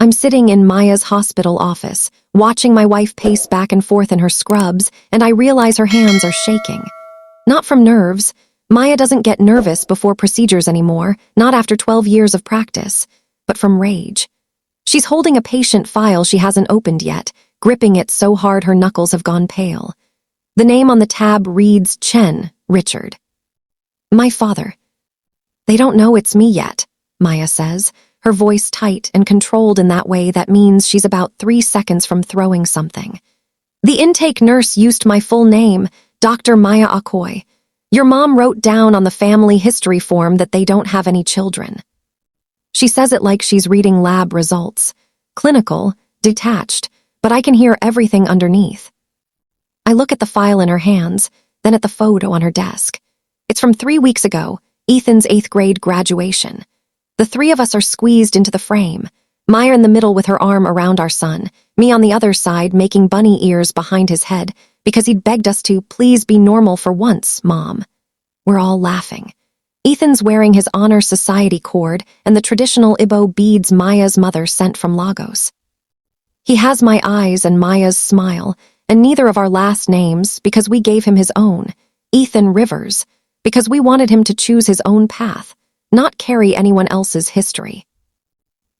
I'm sitting in Maya's hospital office, watching my wife pace back and forth in her scrubs, and I realize her hands are shaking. Not from nerves. Maya doesn't get nervous before procedures anymore, not after 12 years of practice, but from rage. She's holding a patient file she hasn't opened yet, gripping it so hard her knuckles have gone pale. The name on the tab reads Chen, Richard. My father. They don't know it's me yet, Maya says, her voice tight and controlled in that way that means she's about 3 seconds from throwing something. The intake nurse used my full name, Dr. Maya Akoy. Your mom wrote down on the family history form that they don't have any children. She says it like she's reading lab results. Clinical, detached, but I can hear everything underneath. I look at the file in her hands, then at the photo on her desk. It's from 3 weeks ago, Ethan's 8th grade graduation. The 3 of us are squeezed into the frame, Maya in the middle with her arm around our son, me on the other side making bunny ears behind his head because he'd begged us to please be normal for once, Mom. We're all laughing. Ethan's wearing his Honor Society cord and the traditional Ibo beads Maya's mother sent from Lagos. He has my eyes and Maya's smile, and neither of our last names because we gave him his own, Ethan Rivers, because we wanted him to choose his own path, not carry anyone else's history.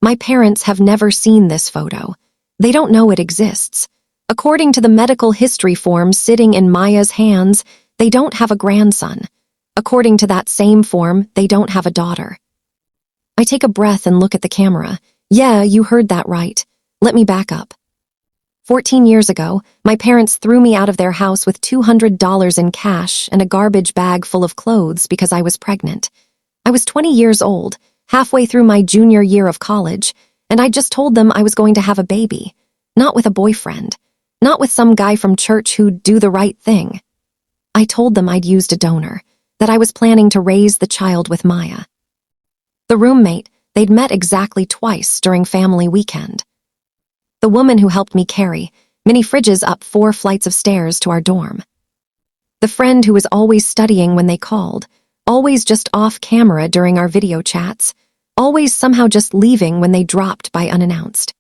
My parents have never seen this photo. They don't know it exists. According to the medical history form sitting in Maya's hands, they don't have a grandson. According to that same form, they don't have a daughter. I take a breath and look at the camera. Yeah, you heard that right. Let me back up. 14 years ago, my parents threw me out of their house with $200 in cash and a garbage bag full of clothes because I was pregnant. I was 20 years old, halfway through my junior year of college, and I just told them I was going to have a baby. Not with a boyfriend. Not with some guy from church who'd do the right thing. I told them I'd used a donor, that I was planning to raise the child with Maya. The roommate, they'd met exactly twice during family weekend. The woman who helped me carry mini fridges up 4 flights of stairs to our dorm. The friend who was always studying when they called, always just off camera during our video chats, always somehow just leaving when they dropped by unannounced.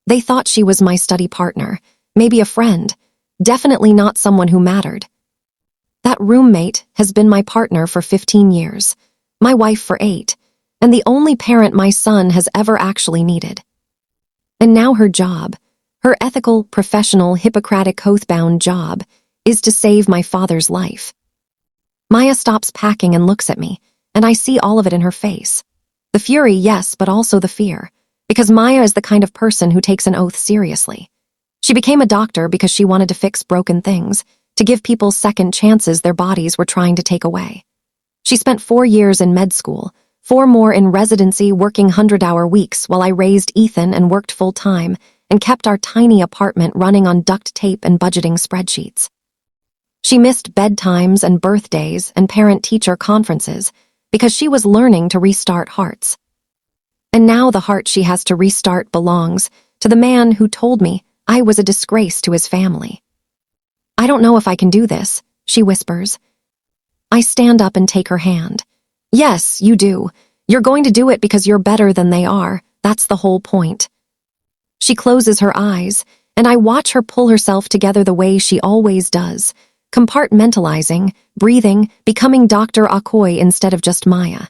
They thought she was my study partner, maybe a friend, definitely not someone who mattered. That roommate has been my partner for 15 years, my wife for 8, and the only parent my son has ever actually needed. And now her job, her ethical, professional, Hippocratic oath-bound job, is to save my father's life. Maya stops packing and looks at me, and I see all of it in her face. The fury, yes, but also the fear, because Maya is the kind of person who takes an oath seriously. She became a doctor because she wanted to fix broken things, to give people second chances their bodies were trying to take away. She spent 4 years in med school, 4 more in residency working 100-hour weeks while I raised Ethan and worked full-time and kept our tiny apartment running on duct tape and budgeting spreadsheets. She missed bedtimes and birthdays and parent-teacher conferences because she was learning to restart hearts. And now the heart she has to restart belongs to the man who told me I was a disgrace to his family. I don't know if I can do this, she whispers. I stand up and take her hand. Yes, you do. You're going to do it because you're better than they are. That's the whole point. She closes her eyes, and I watch her pull herself together the way she always does, compartmentalizing, breathing, becoming Dr. Akoy instead of just Maya.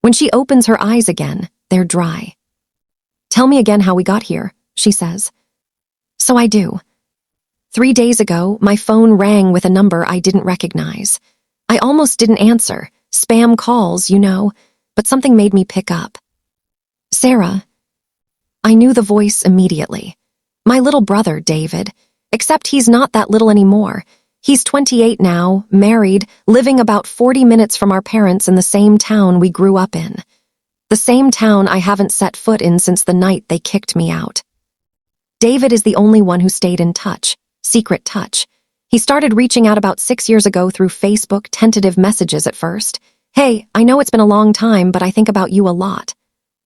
When she opens her eyes again, they're dry. Tell me again how we got here, she says. So I do. 3 days ago, my phone rang with a number I didn't recognize. I almost didn't answer. Spam calls, you know, but something made me pick up. Sarah. I knew the voice immediately. My little brother, David, except he's not that little anymore. He's 28 now, married, living about 40 minutes from our parents in the same town we grew up in. The same town I haven't set foot in since the night they kicked me out. David is the only one who stayed in touch. Secret touch. He started reaching out about 6 years ago through Facebook tentative messages at first. Hey, I know it's been a long time, but I think about you a lot.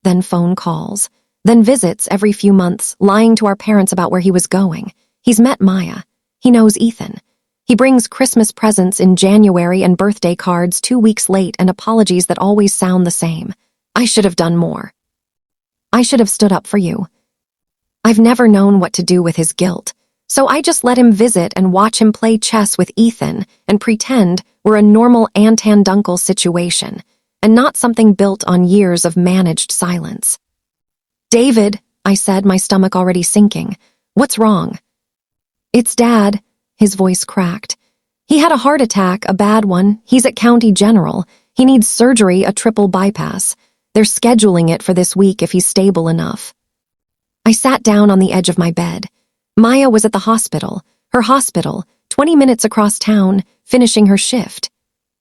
Then phone calls. Then visits every few months, lying to our parents about where he was going. He's met Maya. He knows Ethan. He brings Christmas presents in January and birthday cards 2 weeks late and apologies that always sound the same. I should have done more. I should have stood up for you. I've never known what to do with his guilt, so I just let him visit and watch him play chess with Ethan and pretend we're a normal aunt and uncle situation, and not something built on years of managed silence. "David," I said, my stomach already sinking. "What's wrong?" "It's Dad," his voice cracked. "He had a heart attack, a bad one. He's at County General. He needs surgery, a triple bypass. They're scheduling it for this week if he's stable enough." I sat down on the edge of my bed. Maya was at the hospital, her hospital, 20 minutes across town, finishing her shift.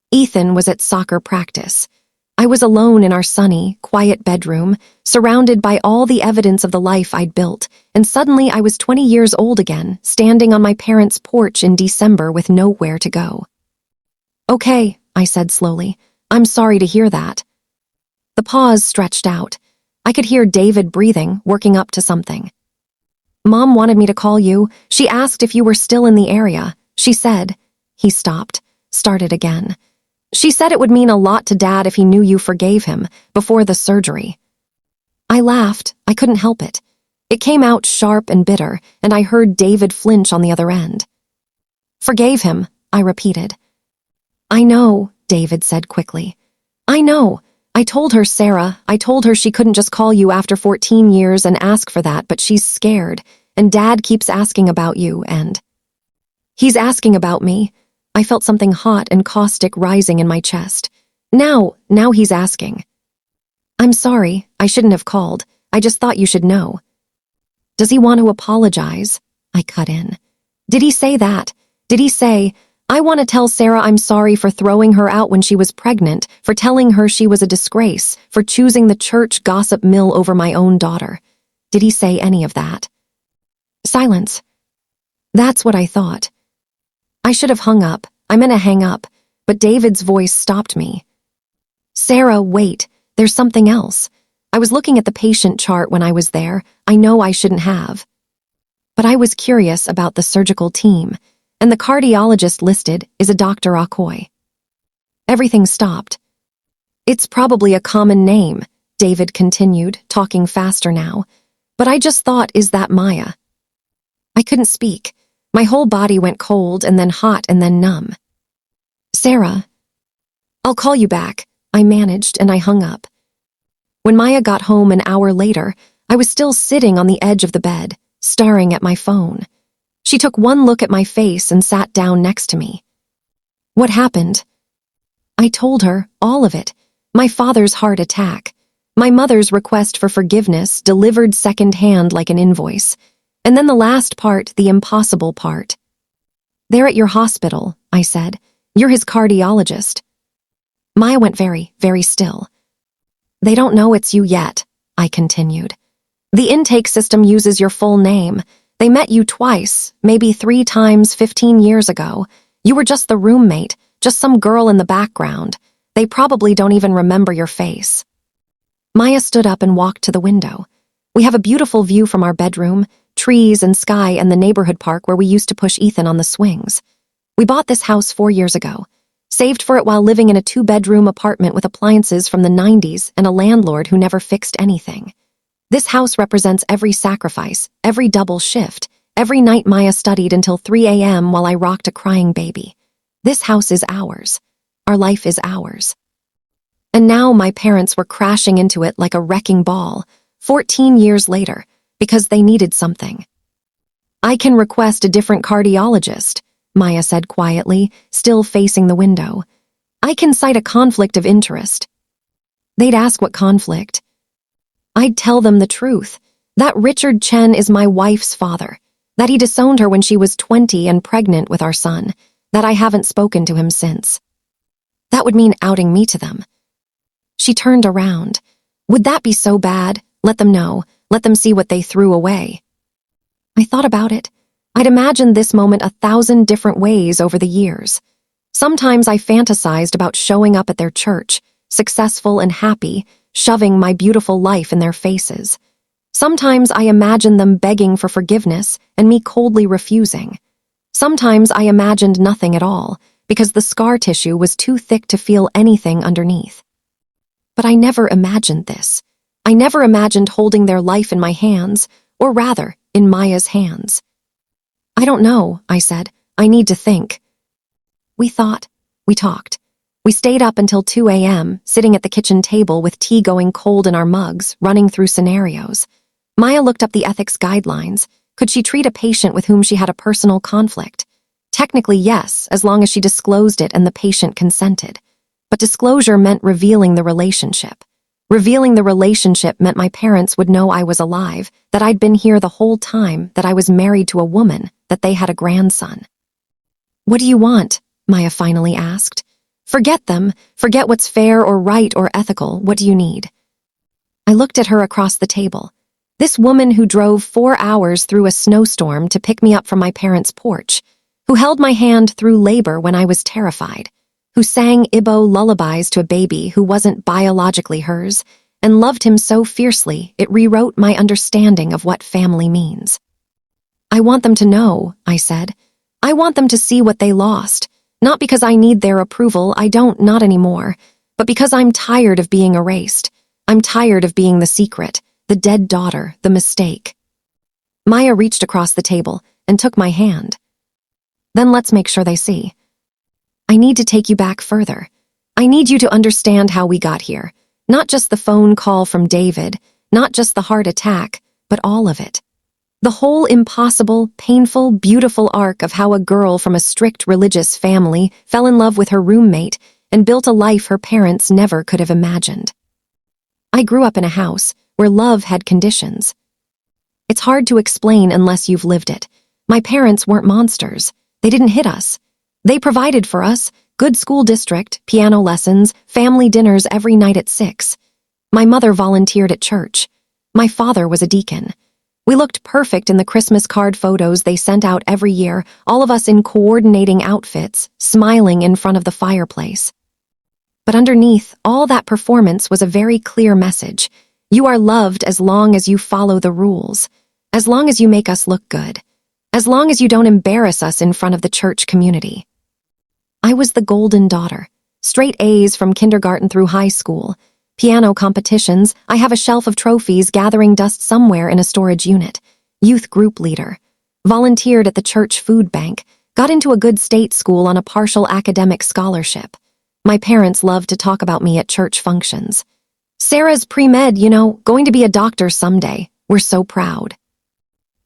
Ethan was at soccer practice. I was alone in our sunny, quiet bedroom, surrounded by all the evidence of the life I'd built, and suddenly I was 20 years old again, standing on my parents' porch in December with nowhere to go. "Okay," I said slowly. "I'm sorry to hear that." The pause stretched out. I could hear David breathing, working up to something. "Mom wanted me to call you. She asked if you were still in the area. She said—" He stopped, started again. "She said it would mean a lot to Dad if he knew you forgave him before the surgery." I laughed. I couldn't help it. It came out sharp and bitter, and I heard David flinch on the other end. "Forgave him," I repeated. "I know," David said quickly. "I know. I told her, Sarah, I told her she couldn't just call you after 14 years and ask for that, but she's scared, and Dad keeps asking about you, and—" "He's asking about me." I felt something hot and caustic rising in my chest. Now he's asking. "I'm sorry, I shouldn't have called. I just thought you should know." "Does he want to apologize?" I cut in. "Did he say that? Did he say, 'I want to tell Sarah I'm sorry for throwing her out when she was pregnant, for telling her she was a disgrace, for choosing the church gossip mill over my own daughter'? Did he say any of that?" Silence. That's what I thought. I should have hung up. I meant to hang up, but David's voice stopped me. "Sarah, wait. There's something else. I was looking at the patient chart when I was there. I know I shouldn't have. But I was curious about the surgical team, and the cardiologist listed is a Dr. Okoye." Everything stopped. "It's probably a common name," David continued, talking faster now. "But I just thought, is that Maya?" I couldn't speak. My whole body went cold and then hot and then numb. "Sarah." "I'll call you back," I managed, and I hung up. When Maya got home an hour later, I was still sitting on the edge of the bed, staring at my phone. She took one look at my face and sat down next to me. "What happened?" I told her, all of it. My father's heart attack. My mother's request for forgiveness delivered secondhand like an invoice. And then the last part, the impossible part. "They're at your hospital," I said. "You're his cardiologist." Maya went very, very still. "They don't know it's you yet," I continued. "The intake system uses your full name. They met you twice, maybe 3 times 15 years ago. You were just the roommate, just some girl in the background. They probably don't even remember your face." Maya stood up and walked to the window. "We have a beautiful view from our bedroom, trees and sky and the neighborhood park where we used to push Ethan on the swings. We bought this house 4 years ago, saved for it while living in a 2-bedroom apartment with appliances from the 90s and a landlord who never fixed anything. This house represents every sacrifice, every double shift, every night Maya studied until 3 a.m. while I rocked a crying baby. This house is ours. Our life is ours." And now my parents were crashing into it like a wrecking ball, 14 years later, because they needed something. "I can request a different cardiologist," Maya said quietly, still facing the window. "I can cite a conflict of interest." They'd ask what conflict. I'd tell them the truth, that Richard Chen is my wife's father, that he disowned her when she was 20 and pregnant with our son, that I haven't spoken to him since. That would mean outing me to them. She turned around. Would that be so bad? Let them know. Let them see what they threw away. I thought about it. I'd imagined this moment 1,000 different ways over the years. Sometimes I fantasized about showing up at their church, successful and happy, shoving my beautiful life in their faces. Sometimes I imagined them begging for forgiveness and me coldly refusing. Sometimes I imagined nothing at all, because the scar tissue was too thick to feel anything underneath. But I never imagined this. I never imagined holding their life in my hands, or rather, in Maya's hands. I don't know, I said. I need to think. We thought. We talked. We stayed up until 2 a.m., sitting at the kitchen table with tea going cold in our mugs, running through scenarios. Maya looked up the ethics guidelines. Could she treat a patient with whom she had a personal conflict? Technically, yes, as long as she disclosed it and the patient consented. But disclosure meant revealing the relationship. Revealing the relationship meant my parents would know I was alive, that I'd been here the whole time, that I was married to a woman, that they had a grandson. What do you want? Maya finally asked. Forget them. Forget what's fair or right or ethical. What do you need? I looked at her across the table. This woman who drove 4 hours through a snowstorm to pick me up from my parents' porch, who held my hand through labor when I was terrified, who sang Igbo lullabies to a baby who wasn't biologically hers, and loved him so fiercely it rewrote my understanding of what family means. I want them to know, I said. I want them to see what they lost. Not because I need their approval, I don't, not anymore, but because I'm tired of being erased. I'm tired of being the secret, the dead daughter, the mistake. Maya reached across the table and took my hand. Then let's make sure they see. I need to take you back further. I need you to understand how we got here. Not just the phone call from David, not just the heart attack, but all of it. The whole impossible, painful, beautiful arc of how a girl from a strict religious family fell in love with her roommate and built a life her parents never could have imagined. I grew up in a house where love had conditions. It's hard to explain unless you've lived it. My parents weren't monsters. They didn't hit us. They provided for us, good school district, piano lessons, family dinners every night at 6. My mother volunteered at church. My father was a deacon. We looked perfect in the Christmas card photos they sent out every year, all of us in coordinating outfits, smiling in front of the fireplace. But underneath all that performance was a very clear message. You are loved as long as you follow the rules, as long as you make us look good, as long as you don't embarrass us in front of the church community. I was the golden daughter, straight A's from kindergarten through high school. Piano competitions, I have a shelf of trophies gathering dust somewhere in a storage unit. Youth group leader. Volunteered at the church food bank. Got into a good state school on a partial academic scholarship. My parents loved to talk about me at church functions. Sarah's pre-med, going to be a doctor someday. We're so proud.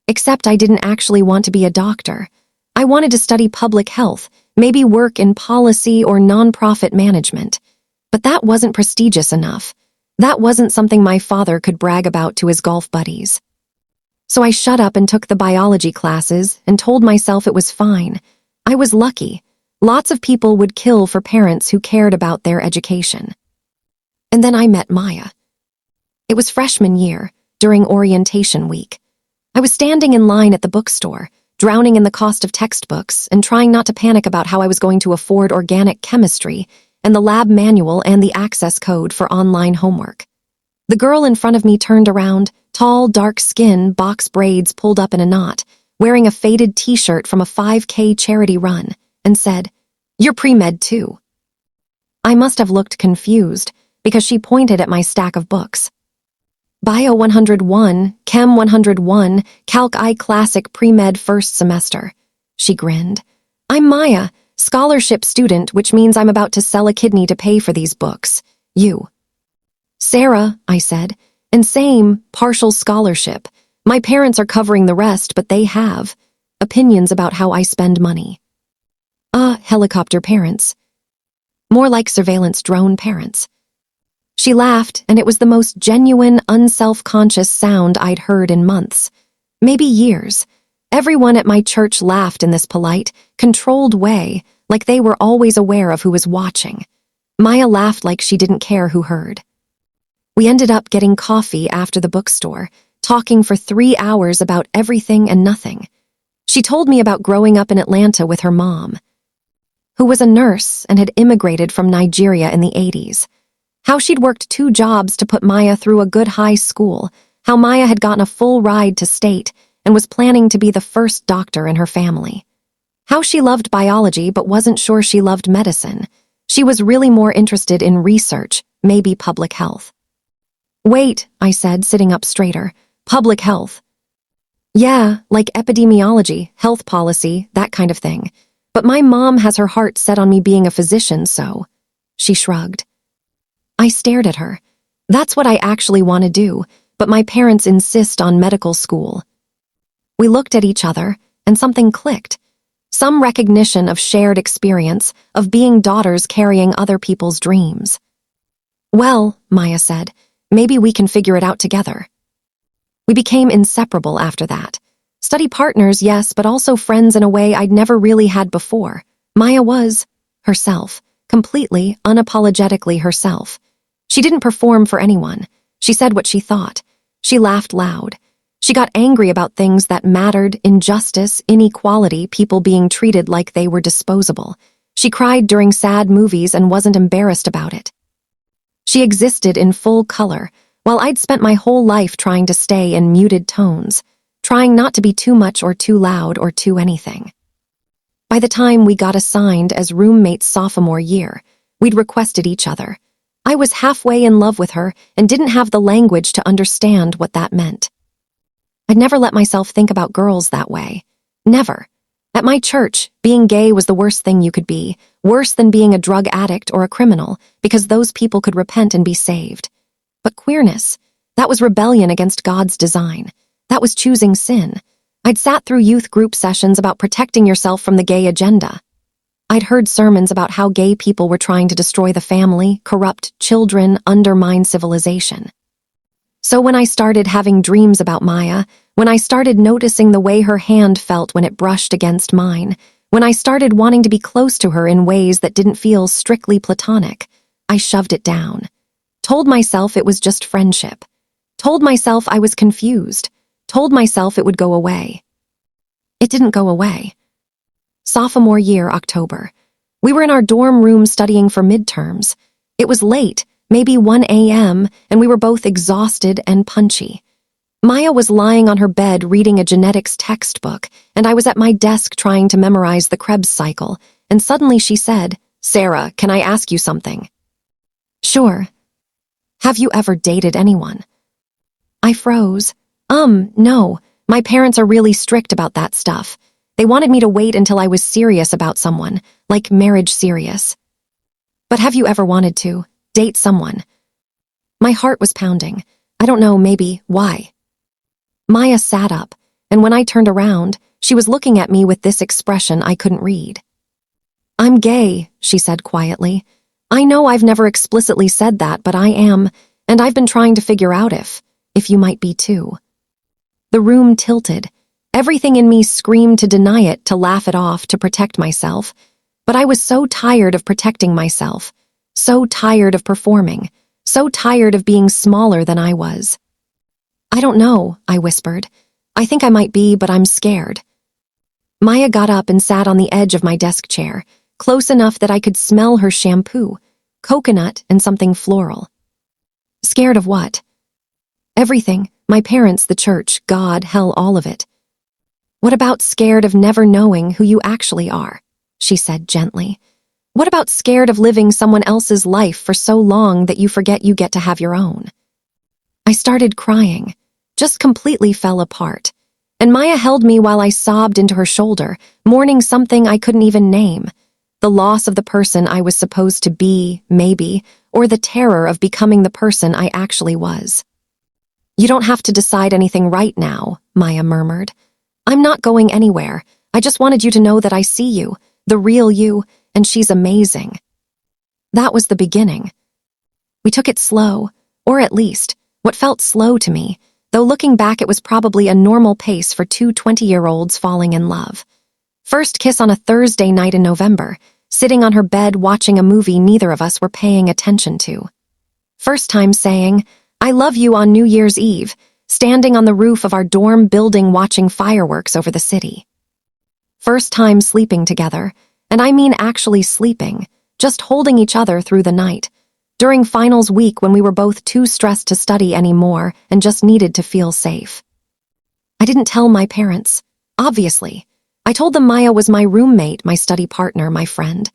Except I didn't actually want to be a doctor. I wanted to study public health, maybe work in policy or nonprofit management. But that wasn't prestigious enough. That wasn't something my father could brag about to his golf buddies. So I shut up and took the biology classes and told myself it was fine. I was lucky. Lots of people would kill for parents who cared about their education. And then I met Maya. It was freshman year, during orientation week. I was standing in line at the bookstore, drowning in the cost of textbooks and trying not to panic about how I was going to afford organic chemistry and the lab manual and the access code for online homework. The girl in front of me turned around, tall, dark skin, box braids pulled up in a knot, wearing a faded t-shirt from a 5K charity run, and said, "You're pre-med too." I must have looked confused, because she pointed at my stack of books. Bio 101, Chem 101, Calc I Classic pre-med first semester. She grinned. "I'm Maya, scholarship student, which means I'm about to sell a kidney to pay for these books. You." "Sarah," I said, "and same, partial scholarship. My parents are covering the rest, but they have opinions about how I spend money." Helicopter parents. More like surveillance drone parents. She laughed, and it was the most genuine, unself-conscious sound I'd heard in months, maybe years. Everyone at my church laughed in this polite, controlled way, like they were always aware of who was watching. Maya laughed like she didn't care who heard. We ended up getting coffee after the bookstore, talking for 3 hours about everything and nothing. She told me about growing up in Atlanta with her mom, who was a nurse and had immigrated from Nigeria in the 80s. How she'd worked 2 jobs to put Maya through a good high school, how Maya had gotten a full ride to state and was planning to be the first doctor in her family. How she loved biology but wasn't sure she loved medicine. She was really more interested in research, maybe public health. "Wait," I said, sitting up straighter. "Public health. Yeah, like epidemiology, health policy, that kind of thing. But my mom has her heart set on me being a physician, so. She shrugged. I stared at her. That's what I actually want to do, but my parents insist on medical school. We looked at each other, and something clicked. Some recognition of shared experience, of being daughters carrying other people's dreams. Well, Maya said, maybe we can figure it out together. We became inseparable after that. Study partners, yes, but also friends in a way I'd never really had before. Maya was herself, completely, unapologetically herself. She didn't perform for anyone. She said what she thought. She laughed loud. She got angry about things that mattered, injustice, inequality, people being treated like they were disposable. She cried during sad movies and wasn't embarrassed about it. She existed in full color, while I'd spent my whole life trying to stay in muted tones, trying not to be too much or too loud or too anything. By the time we got assigned as roommates sophomore year, we'd requested each other. I was halfway in love with her and didn't have the language to understand what that meant. I'd never let myself think about girls that way. Never. At my church, being gay was the worst thing you could be, worse than being a drug addict or a criminal, because those people could repent and be saved. But queerness, that was rebellion against God's design. That was choosing sin. I'd sat through youth group sessions about protecting yourself from the gay agenda. I'd heard sermons about how gay people were trying to destroy the family, corrupt children, undermine civilization. So when I started having dreams about Maya, when I started noticing the way her hand felt when it brushed against mine, when I started wanting to be close to her in ways that didn't feel strictly platonic, I shoved it down. Told myself it was just friendship. Told myself I was confused. Told myself it would go away. It didn't go away. Sophomore year, October. We were in our dorm room studying for midterms. It was late, maybe 1 a.m., and we were both exhausted and punchy. Maya was lying on her bed reading a genetics textbook, and I was at my desk trying to memorize the Krebs cycle, and suddenly she said, "Sarah, can I ask you something?" "Sure." "Have you ever dated anyone?" I froze. No. My parents are really strict about that stuff. They wanted me to wait until I was serious about someone, like marriage serious. But have you ever wanted to date someone? My heart was pounding. I don't know, maybe, why? Maya sat up, and when I turned around, she was looking at me with this expression I couldn't read. "I'm gay," she said quietly. "I know I've never explicitly said that, but I am, and I've been trying to figure out if you might be too." The room tilted. Everything in me screamed to deny it, to laugh it off, to protect myself. But I was so tired of protecting myself, so tired of performing, so tired of being smaller than I was. "I don't know," I whispered. "I think I might be, but I'm scared." Maya got up and sat on the edge of my desk chair, close enough that I could smell her shampoo, coconut, and something floral. "Scared of what?" "Everything. My parents, the church, God, hell, all of it." "What about scared of never knowing who you actually are?" she said gently. "What about scared of living someone else's life for so long that you forget you get to have your own?" I started crying, just completely fell apart, and Maya held me while I sobbed into her shoulder, mourning something I couldn't even name, the loss of the person I was supposed to be, maybe, or the terror of becoming the person I actually was. "You don't have to decide anything right now," Maya murmured. "I'm not going anywhere. I just wanted you to know that I see you, the real you, and she's amazing." That was the beginning. We took it slow, or at least, what felt slow to me, though looking back it was probably a normal pace for two 20-year-olds falling in love. First kiss on a Thursday night in November, sitting on her bed watching a movie neither of us were paying attention to. First time saying, "I love you" on New Year's Eve, standing on the roof of our dorm building watching fireworks over the city. First time sleeping together, and I mean actually sleeping, just holding each other through the night, during finals week when we were both too stressed to study anymore and just needed to feel safe. I didn't tell my parents, obviously. I told them Maya was my roommate, my study partner, my friend.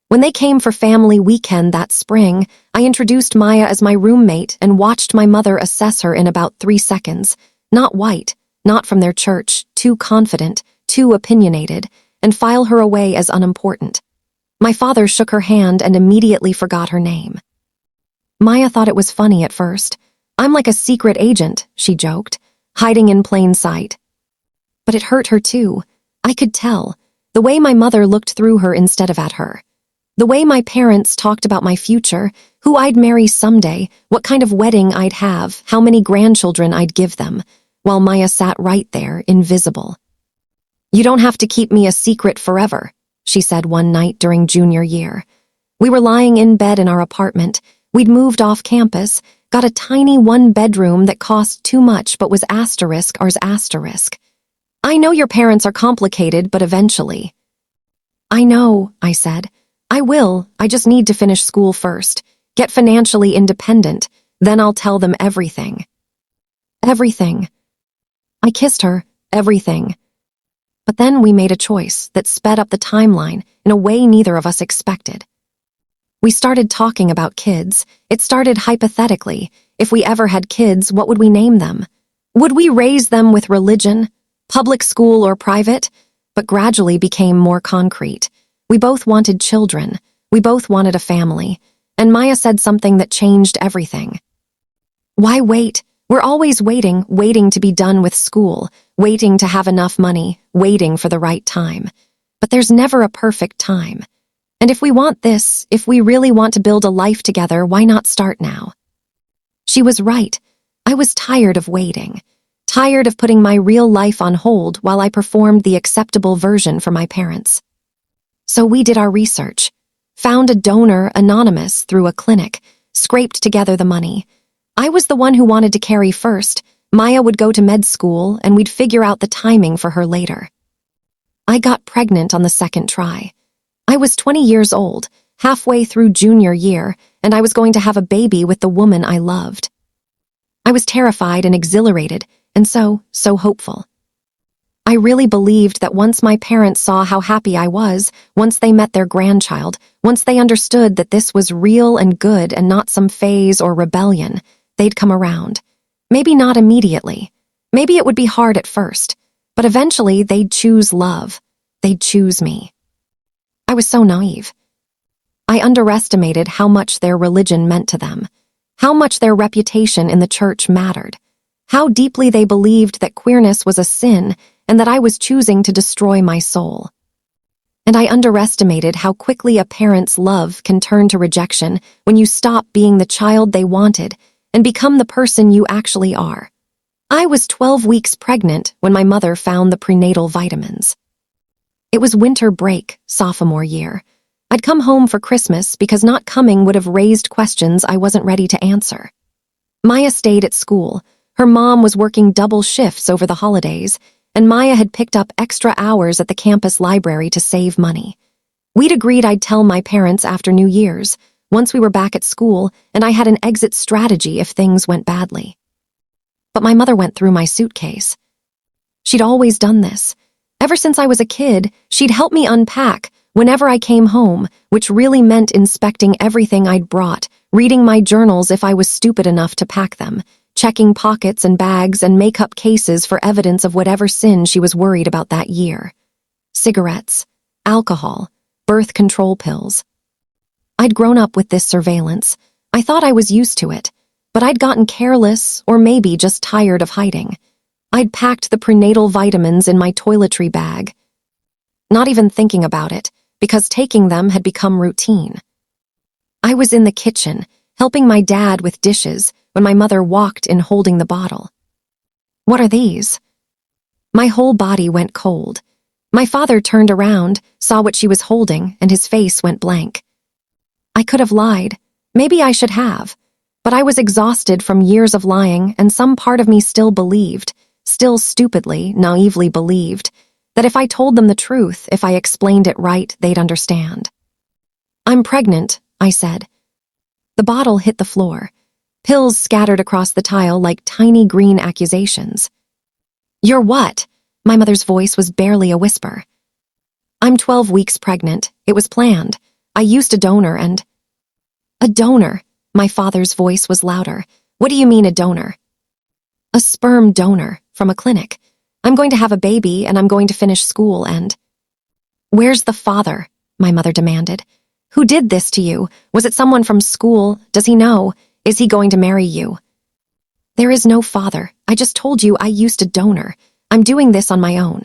When they came for family weekend that spring, I introduced Maya as my roommate and watched my mother assess her in about 3 seconds. Not white, not from their church, too confident, too opinionated, and file her away as unimportant. My father shook her hand and immediately forgot her name. Maya thought it was funny at first. "I'm like a secret agent," she joked, hiding in plain sight. But it hurt her too. I could tell. The way my mother looked through her instead of at her. The way my parents talked about my future, who I'd marry someday, what kind of wedding I'd have, how many grandchildren I'd give them, while Maya sat right there, invisible. "You don't have to keep me a secret forever," she said one night during junior year. We were lying in bed in our apartment. We'd moved off campus, got a tiny one-bedroom that cost too much but was asterisk ours asterisk. "I know your parents are complicated, but eventually." "I know," I said. "I will. I just need to finish school first, get financially independent, then I'll tell them everything." Everything. I kissed her, everything. But then we made a choice that sped up the timeline in a way neither of us expected. We started talking about kids. It started hypothetically. If we ever had kids, what would we name them? Would we raise them with religion, public school or private? But gradually became more concrete. We both wanted children. We both wanted a family. And Maya said something that changed everything. "Why wait? We're always waiting, waiting to be done with school, waiting to have enough money, waiting for the right time. But there's never a perfect time. And if we want this, if we really want to build a life together, why not start now?" She was right. I was tired of waiting. Tired of putting my real life on hold while I performed the acceptable version for my parents. So we did our research. Found a donor anonymous through a clinic, scraped together the money. I was the one who wanted to carry first. Maya would go to med school, and we'd figure out the timing for her later. I got pregnant on the second try. I was 20 years old, halfway through junior year, and I was going to have a baby with the woman I loved. I was terrified and exhilarated, and so hopeful. I really believed that once my parents saw how happy I was, once they met their grandchild, once they understood that this was real and good and not some phase or rebellion, they'd come around. Maybe not immediately. Maybe it would be hard at first, but eventually they'd choose love. They'd choose me. I was so naive. I underestimated how much their religion meant to them, how much their reputation in the church mattered, how deeply they believed that queerness was a sin and that I was choosing to destroy my soul. And I underestimated how quickly a parent's love can turn to rejection when you stop being the child they wanted and become the person you actually are. I was 12 weeks pregnant when my mother found the prenatal vitamins. It was winter break, sophomore year. I'd come home for Christmas because not coming would have raised questions I wasn't ready to answer. Maya stayed at school. Her mom was working double shifts over the holidays, and Maya had picked up extra hours at the campus library to save money. We'd agreed I'd tell my parents after New Year's, once we were back at school, and I had an exit strategy if things went badly. But my mother went through my suitcase. She'd always done this. Ever since I was a kid, she'd help me unpack whenever I came home, which really meant inspecting everything I'd brought, reading my journals if I was stupid enough to pack them, checking pockets and bags and makeup cases for evidence of whatever sin she was worried about that year. Cigarettes, alcohol, birth control pills. I'd grown up with this surveillance. I thought I was used to it, but I'd gotten careless or maybe just tired of hiding. I'd packed the prenatal vitamins in my toiletry bag, not even thinking about it, because taking them had become routine. I was in the kitchen, helping my dad with dishes, when my mother walked in holding the bottle. "What are these?" My whole body went cold. My father turned around, saw what she was holding, and his face went blank. I could have lied. Maybe I should have. But I was exhausted from years of lying, and some part of me still believed, still stupidly, naively believed, that if I told them the truth, if I explained it right, they'd understand. "I'm pregnant," I said. The bottle hit the floor. Pills scattered across the tile like tiny green accusations. "You're what?" My mother's voice was barely a whisper. "I'm 12 weeks pregnant. It was planned. I used a donor and—" "A donor?" My father's voice was louder. "What do you mean a donor?" "A sperm donor, from a clinic. I'm going to have a baby and I'm going to finish school and— Where's the father? My mother demanded. Who did this to you? Was it someone from school? Does he know? Is he going to marry you? There is no father. I just told you I used a donor. I'm doing this on my own.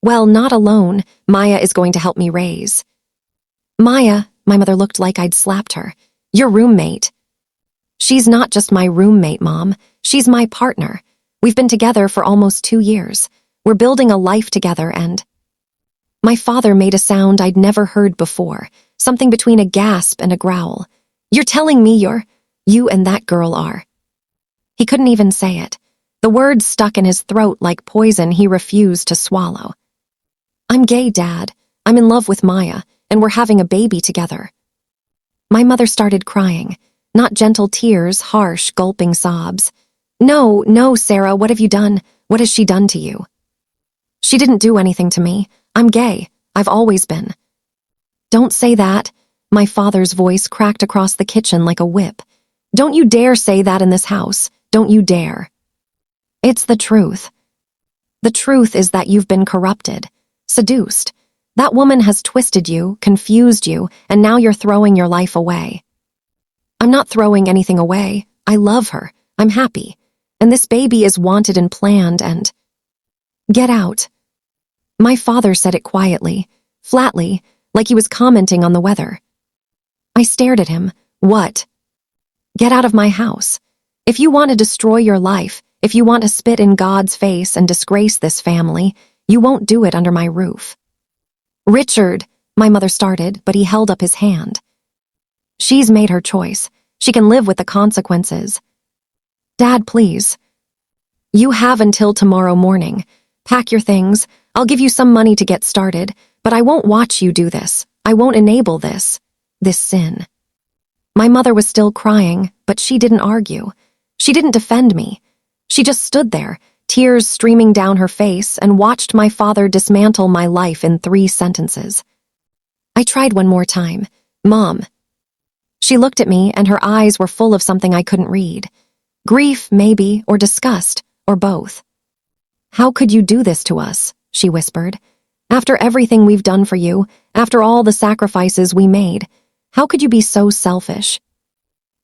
Well, not alone. Maya is going to help me raise. Maya, my mother looked like I'd slapped her. Your roommate. She's not just my roommate, Mom. She's my partner. We've been together for almost 2 years. We're building a life together and— My father made a sound I'd never heard before, something between a gasp and a growl. You're telling me you and that girl are— He couldn't even say it. The words stuck in his throat like poison he refused to swallow. I'm gay, Dad. I'm in love with Maya, and we're having a baby together. My mother started crying, not gentle tears, harsh, gulping sobs. No, no, Sarah, what have you done? What has she done to you? She didn't do anything to me. I'm gay. I've always been. Don't say that. My father's voice cracked across the kitchen like a whip. Don't you dare say that in this house. Don't you dare. It's the truth. The truth is that you've been corrupted, seduced. That woman has twisted you, confused you, and now you're throwing your life away. I'm not throwing anything away. I love her. I'm happy. And this baby is wanted and planned and— Get out. My father said it quietly, flatly, like he was commenting on the weather. I stared at him. What? Get out of my house. If you want to destroy your life, if you want to spit in God's face and disgrace this family, you won't do it under my roof. Richard, my mother started, but he held up his hand. She's made her choice. She can live with the consequences. Dad, please. You have until tomorrow morning. Pack your things. I'll give you some money to get started, but I won't watch you do this. I won't enable this sin. My mother was still crying, but she didn't argue. She didn't defend me. She just stood there, tears streaming down her face, and watched my father dismantle my life in 3 sentences. I tried one more time. Mom. She looked at me, and her eyes were full of something I couldn't read. Grief, maybe, or disgust, or both. How could you do this to us? She whispered. After everything we've done for you, after all the sacrifices we made, how could you be so selfish?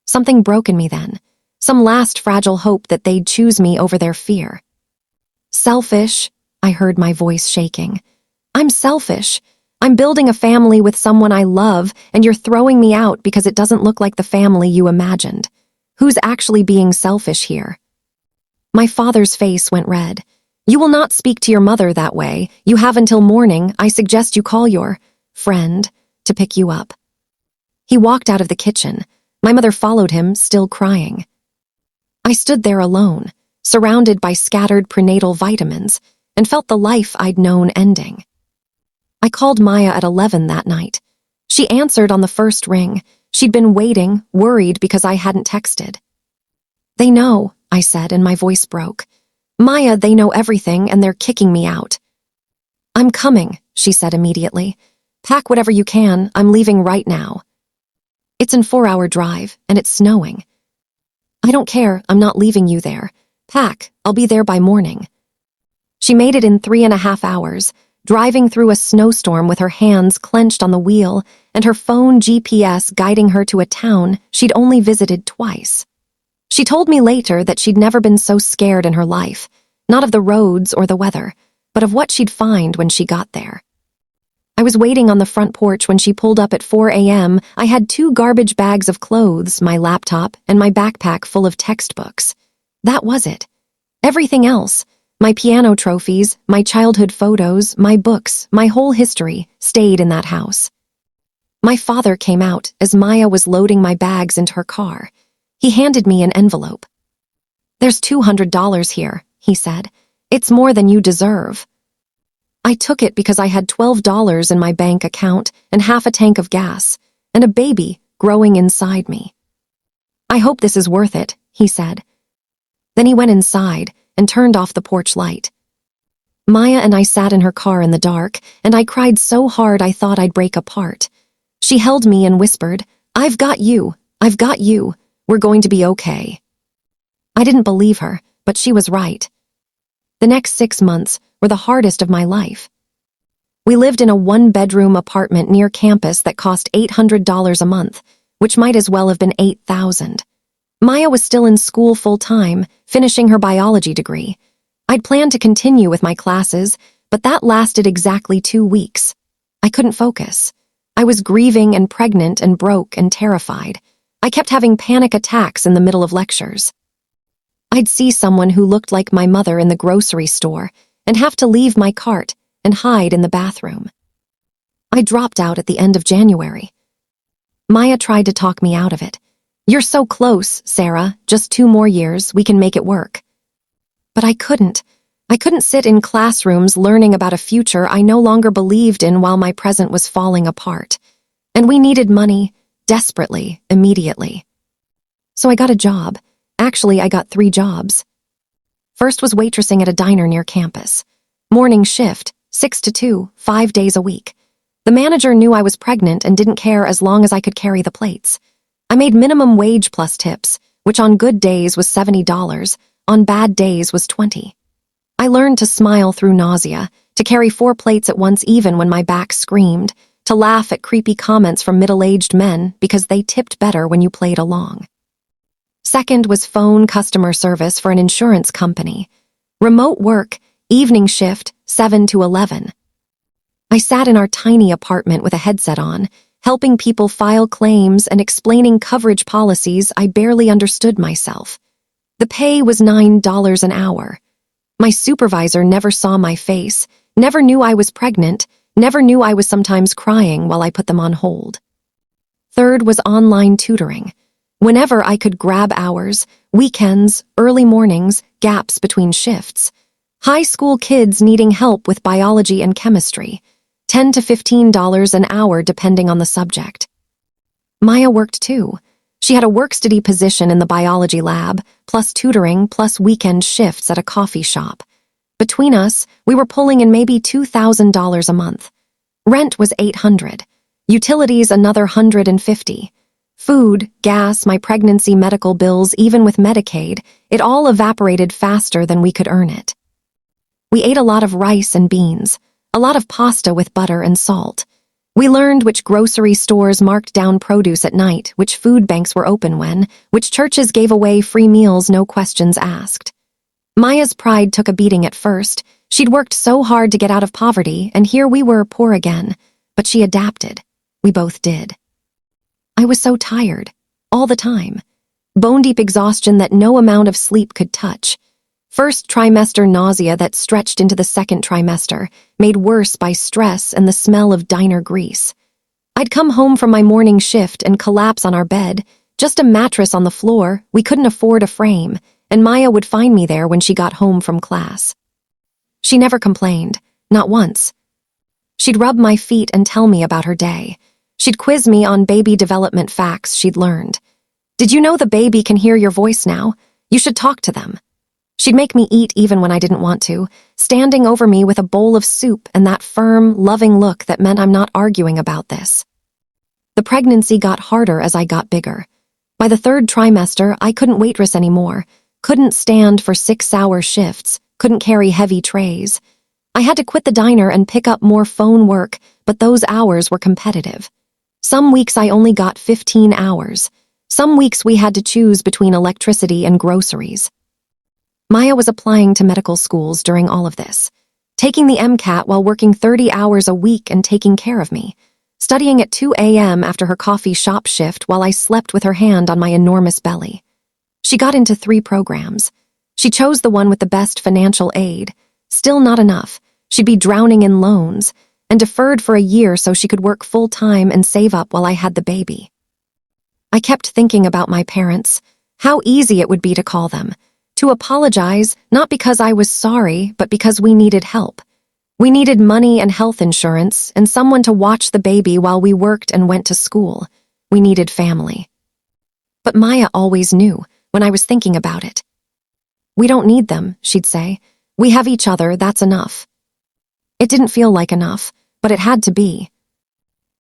Something broke in me then. Some last fragile hope that they'd choose me over their fear. Selfish, I heard my voice shaking. I'm selfish. I'm building a family with someone I love, and you're throwing me out because it doesn't look like the family you imagined. Who's actually being selfish here? My father's face went red. You will not speak to your mother that way. You have until morning. I suggest you call your friend to pick you up. He walked out of the kitchen. My mother followed him, still crying. I stood there alone, surrounded by scattered prenatal vitamins, and felt the life I'd known ending. I called Maya at 11 that night. She answered on the first ring. She'd been waiting, worried because I hadn't texted. They know, I said, and my voice broke. Maya, they know everything, and they're kicking me out. I'm coming, she said immediately. Pack whatever you can. I'm leaving right now. It's an 4-hour drive, and it's snowing. I don't care. I'm not leaving you there. Pack. I'll be there by morning. She made it in 3.5 hours, driving through a snowstorm with her hands clenched on the wheel and her phone GPS guiding her to a town she'd only visited twice. She told me later that she'd never been so scared in her life, not of the roads or the weather, but of what she'd find when she got there. I was waiting on the front porch when she pulled up at 4 a.m. I had 2 garbage bags of clothes, my laptop, and my backpack full of textbooks. That was it. Everything else, my piano trophies, my childhood photos, my books, my whole history, stayed in that house. My father came out as Maya was loading my bags into her car. He handed me an envelope. There's $200 here, he said. It's more than you deserve. I took it because I had $12 in my bank account and half a tank of gas, and a baby growing inside me. I hope this is worth it, he said. Then he went inside and turned off the porch light. Maya and I sat in her car in the dark, and I cried so hard I thought I'd break apart. She held me and whispered, I've got you. I've got you. We're going to be okay. I didn't believe her, but she was right. The next 6 months were the hardest of my life. We lived in a one-bedroom apartment near campus that cost $800 a month, which might as well have been $8,000. Maya was still in school full-time, finishing her biology degree. I'd planned to continue with my classes, but that lasted exactly 2 weeks. I couldn't focus. I was grieving and pregnant and broke and terrified. I kept having panic attacks in the middle of lectures. I'd see someone who looked like my mother in the grocery store and have to leave my cart and hide in the bathroom. I dropped out at the end of January. Maya tried to talk me out of it. "You're so close, Sarah. Just 2 more years, we can make it work." But I couldn't. I couldn't sit in classrooms learning about a future I no longer believed in while my present was falling apart. And we needed money, desperately, immediately. So I got a job. Actually, I got 3 jobs. First was waitressing at a diner near campus. Morning shift, 6 to 2, 5 days a week. The manager knew I was pregnant and didn't care as long as I could carry the plates. I made minimum wage plus tips, which on good days was $70, on bad days was $20. I learned to smile through nausea, to carry 4 plates at once even when my back screamed, to laugh at creepy comments from middle-aged men because they tipped better when you played along. Second was phone customer service for an insurance company. Remote work, evening shift, 7 to 11. I sat in our tiny apartment with a headset on, helping people file claims and explaining coverage policies I barely understood myself. The pay was $9 an hour. My supervisor never saw my face, never knew I was pregnant, never knew I was sometimes crying while I put them on hold. Third was online tutoring. Whenever I could grab hours, weekends, early mornings, gaps between shifts. High school kids needing help with biology and chemistry. $10 to $15 an hour depending on the subject. Maya worked too. She had a work-study position in the biology lab, plus tutoring, plus weekend shifts at a coffee shop. Between us, we were pulling in maybe $2,000 a month. Rent was $800. Utilities another $150. Food, gas, my pregnancy medical bills, even with Medicaid, it all evaporated faster than we could earn it. We ate a lot of rice and beans, a lot of pasta with butter and salt. We learned which grocery stores marked down produce at night, which food banks were open when, which churches gave away free meals, no questions asked. Maya's pride took a beating at first. She'd worked so hard to get out of poverty, and here we were poor again. But she adapted. We both did. I was so tired, all the time. Bone-deep exhaustion that no amount of sleep could touch. First trimester nausea that stretched into the second trimester, made worse by stress and the smell of diner grease. I'd come home from my morning shift and collapse on our bed, just a mattress on the floor, we couldn't afford a frame, and Maya would find me there when she got home from class. She never complained, not once. She'd rub my feet and tell me about her day. She'd quiz me on baby development facts she'd learned. "Did you know the baby can hear your voice now? You should talk to them." She'd make me eat even when I didn't want to, standing over me with a bowl of soup and that firm, loving look that meant I'm not arguing about this. The pregnancy got harder as I got bigger. By the 3rd trimester, I couldn't waitress anymore, couldn't stand for 6-hour shifts, couldn't carry heavy trays. I had to quit the diner and pick up more phone work, but those hours were competitive. Some weeks I only got 15 hours. Some weeks we had to choose between electricity and groceries. Maya was applying to medical schools during all of this, taking the MCAT while working 30 hours a week and taking care of me, studying at 2 a.m. after her coffee shop shift while I slept with her hand on my enormous belly. She got into 3 programs. She chose the one with the best financial aid. Still not enough. She'd be drowning in loans, and deferred for a year so she could work full-time and save up while I had the baby. I kept thinking about my parents, how easy it would be to call them, to apologize, not because I was sorry, but because we needed help. We needed money and health insurance and someone to watch the baby while we worked and went to school. We needed family. But Maya always knew when I was thinking about it. "We don't need them," she'd say. "We have each other, that's enough." It didn't feel like enough, but it had to be.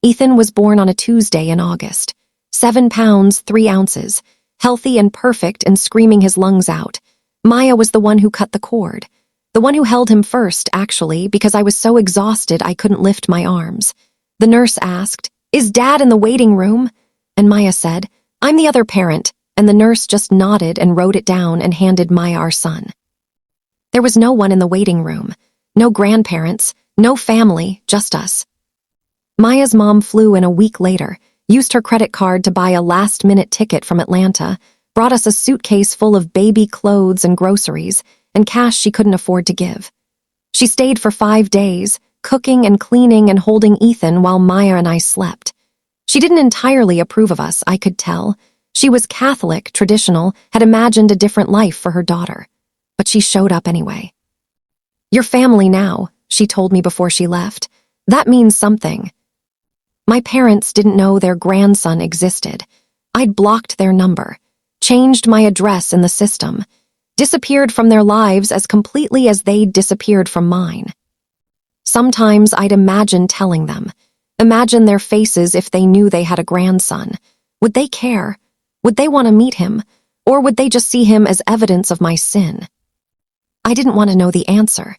Ethan was born on a Tuesday in August. 7 pounds, 3 ounces, healthy and perfect and screaming his lungs out. Maya was the one who cut the cord. The one who held him first, actually, because I was so exhausted I couldn't lift my arms. The nurse asked, "Is Dad in the waiting room?" And Maya said, "I'm the other parent," and the nurse just nodded and wrote it down and handed Maya our son. There was no one in the waiting room. No grandparents, no family, just us. Maya's mom flew in a week later, used her credit card to buy a last-minute ticket from Atlanta, brought us a suitcase full of baby clothes and groceries, and cash she couldn't afford to give. She stayed for 5 days, cooking and cleaning and holding Ethan while Maya and I slept. She didn't entirely approve of us, I could tell. She was Catholic, traditional, had imagined a different life for her daughter. But she showed up anyway. "You're family now," she told me before she left. "That means something." My parents didn't know their grandson existed. I'd blocked their number, changed my address in the system, disappeared from their lives as completely as they'd disappeared from mine. Sometimes I'd imagine telling them, imagine their faces if they knew they had a grandson. Would they care? Would they want to meet him? Or would they just see him as evidence of my sin? I didn't want to know the answer.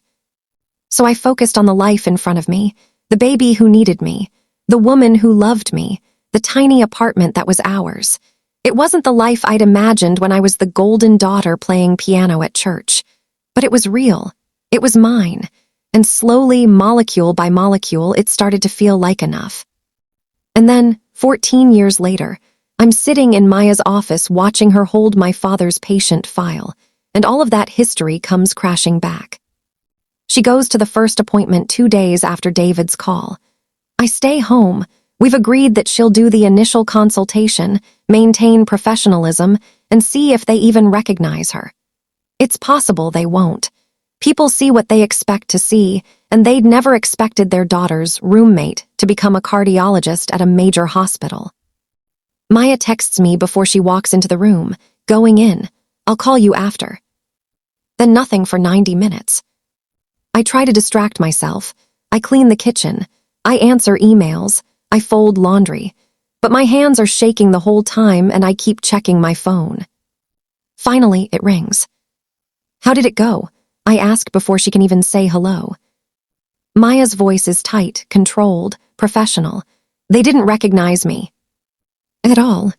So I focused on the life in front of me, the baby who needed me, the woman who loved me, the tiny apartment that was ours. It wasn't the life I'd imagined when I was the golden daughter playing piano at church. But it was real. It was mine. And slowly, molecule by molecule, it started to feel like enough. And then, 14 years later, I'm sitting in Maya's office watching her hold my father's patient file, and all of that history comes crashing back. She goes to the first appointment 2 days after David's call. I stay home. We've agreed that she'll do the initial consultation, maintain professionalism, and see if they even recognize her. It's possible they won't. People see what they expect to see, and they'd never expected their daughter's roommate to become a cardiologist at a major hospital. Maya texts me before she walks into the room, "Going in. I'll call you after." Then nothing for 90 minutes. I try to distract myself. I clean the kitchen. I answer emails. I fold laundry. But my hands are shaking the whole time and I keep checking my phone. Finally, it rings. "How did it go?" I ask before she can even say hello. Maya's voice is tight, controlled, professional. They didn't recognize me. At all.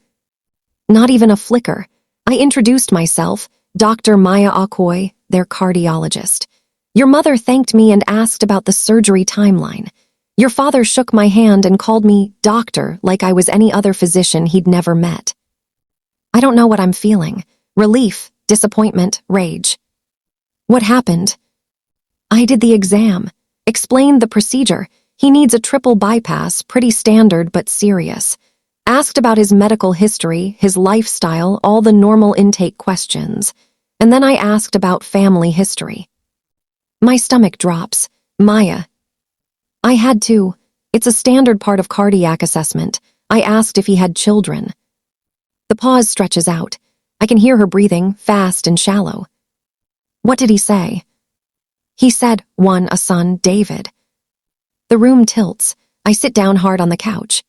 Not even a flicker. I introduced myself, Dr. Maya Akoy, their cardiologist. "Your mother thanked me and asked about the surgery timeline. Your father shook my hand and called me doctor like I was any other physician he'd never met." I don't know what I'm feeling. Relief, disappointment, rage. What happened? I did the exam, explained the procedure. He needs a triple bypass, pretty standard but serious. Asked about his medical history, his lifestyle, all the normal intake questions. And then I asked about family history. My stomach drops. "Maya." I had to. It's a standard part of cardiac assessment. I asked if he had children. The pause stretches out. I can hear her breathing, fast and shallow. "What did he say?" "He said, one, a son, David." The room tilts. I sit down hard on the couch.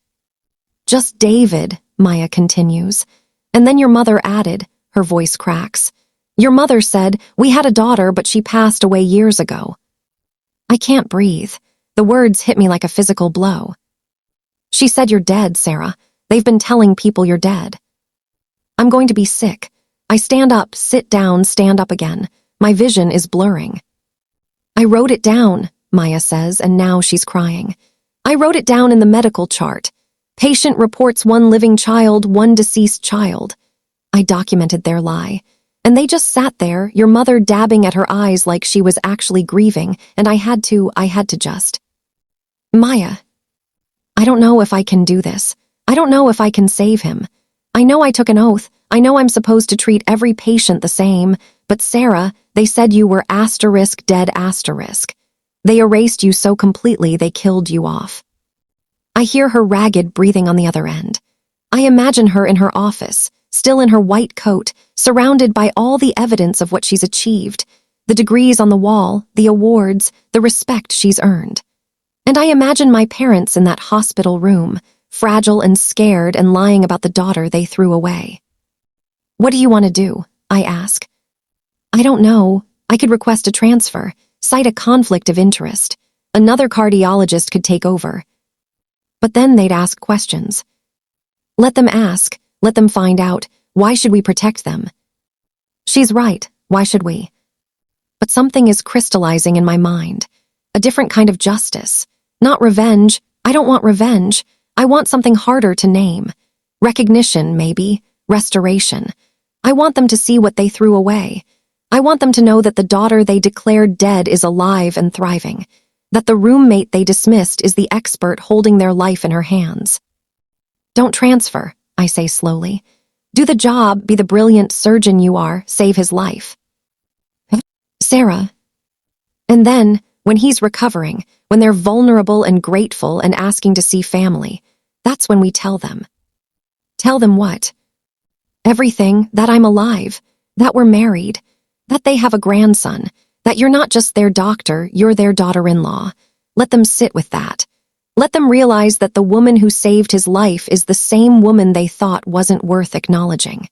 "Just David," Maya continues. "And then your mother added," her voice cracks. "Your mother said, we had a daughter, but she passed away years ago." I can't breathe. The words hit me like a physical blow. "She said you're dead, Sarah. They've been telling people you're dead." I'm going to be sick. I stand up, sit down, stand up again. My vision is blurring. "I wrote it down," Maya says, and now she's crying. "I wrote it down in the medical chart. Patient reports 1 living child, 1 deceased child." I documented their lie. And they just sat there, your mother dabbing at her eyes like she was actually grieving, and I had to just. "Maya, I don't know if I can do this. I don't know if I can save him. I know I took an oath. I know I'm supposed to treat every patient the same, but Sarah, they said you were *dead*. They erased you so completely they killed you off." I hear her ragged breathing on the other end. I imagine her in her office, still in her white coat, surrounded by all the evidence of what she's achieved, the degrees on the wall, the awards, the respect she's earned. And I imagine my parents in that hospital room, fragile and scared and lying about the daughter they threw away. "What do you want to do?" I ask. "I don't know," I could request a transfer, cite a conflict of interest. Another cardiologist could take over. But then they'd ask questions. Let them ask, let them find out. Why should we protect them? She's right, why should we? But something is crystallizing in my mind. A different kind of justice. Not revenge. I don't want revenge. I want something harder to name. Recognition, maybe. Restoration. I want them to see what they threw away. I want them to know that the daughter they declared dead is alive and thriving. That the roommate they dismissed is the expert holding their life in her hands. Don't transfer, I say slowly. Do the job, be the brilliant surgeon you are, save his life. Sarah. And then, when he's recovering, when they're vulnerable and grateful and asking to see family, that's when we tell them. Tell them what? Everything, that I'm alive, that we're married, that they have a grandson, that you're not just their doctor, you're their daughter-in-law. Let them sit with that. Let them realize that the woman who saved his life is the same woman they thought wasn't worth acknowledging.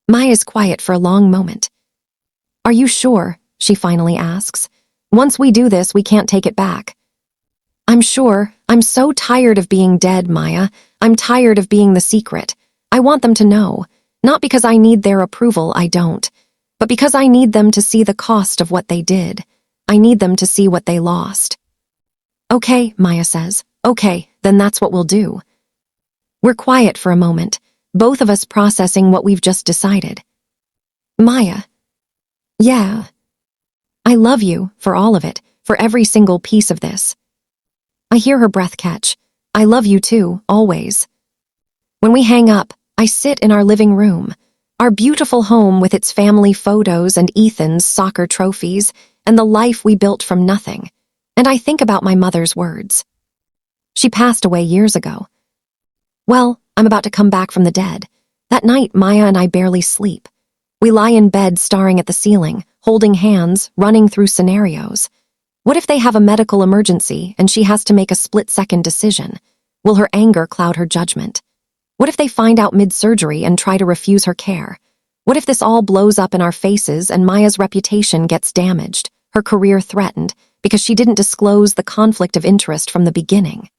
Maya's quiet for a long moment. Are you sure? She finally asks. Once we do this, we can't take it back. I'm sure. I'm so tired of being dead, Maya. I'm tired of being the secret. I want them to know. Not because I need their approval, I don't. But because I need them to see the cost of what they did. I need them to see what they lost. Okay, Maya says. Okay, then that's what we'll do. We're quiet for a moment, both of us processing what we've just decided. Maya. Yeah. I love you for all of it, for every single piece of this. I hear her breath catch. I love you too, always. When we hang up, I sit in our living room, our beautiful home with its family photos and Ethan's soccer trophies and the life we built from nothing, and I think about my mother's words. She passed away years ago. Well, I'm about to come back from the dead. That night, Maya and I barely sleep. We lie in bed staring at the ceiling, holding hands, running through scenarios. What if they have a medical emergency and she has to make a split-second decision? Will her anger cloud her judgment? What if they find out mid-surgery and try to refuse her care? What if this all blows up in our faces and Maya's reputation gets damaged, her career threatened, because she didn't disclose the conflict of interest from the beginning?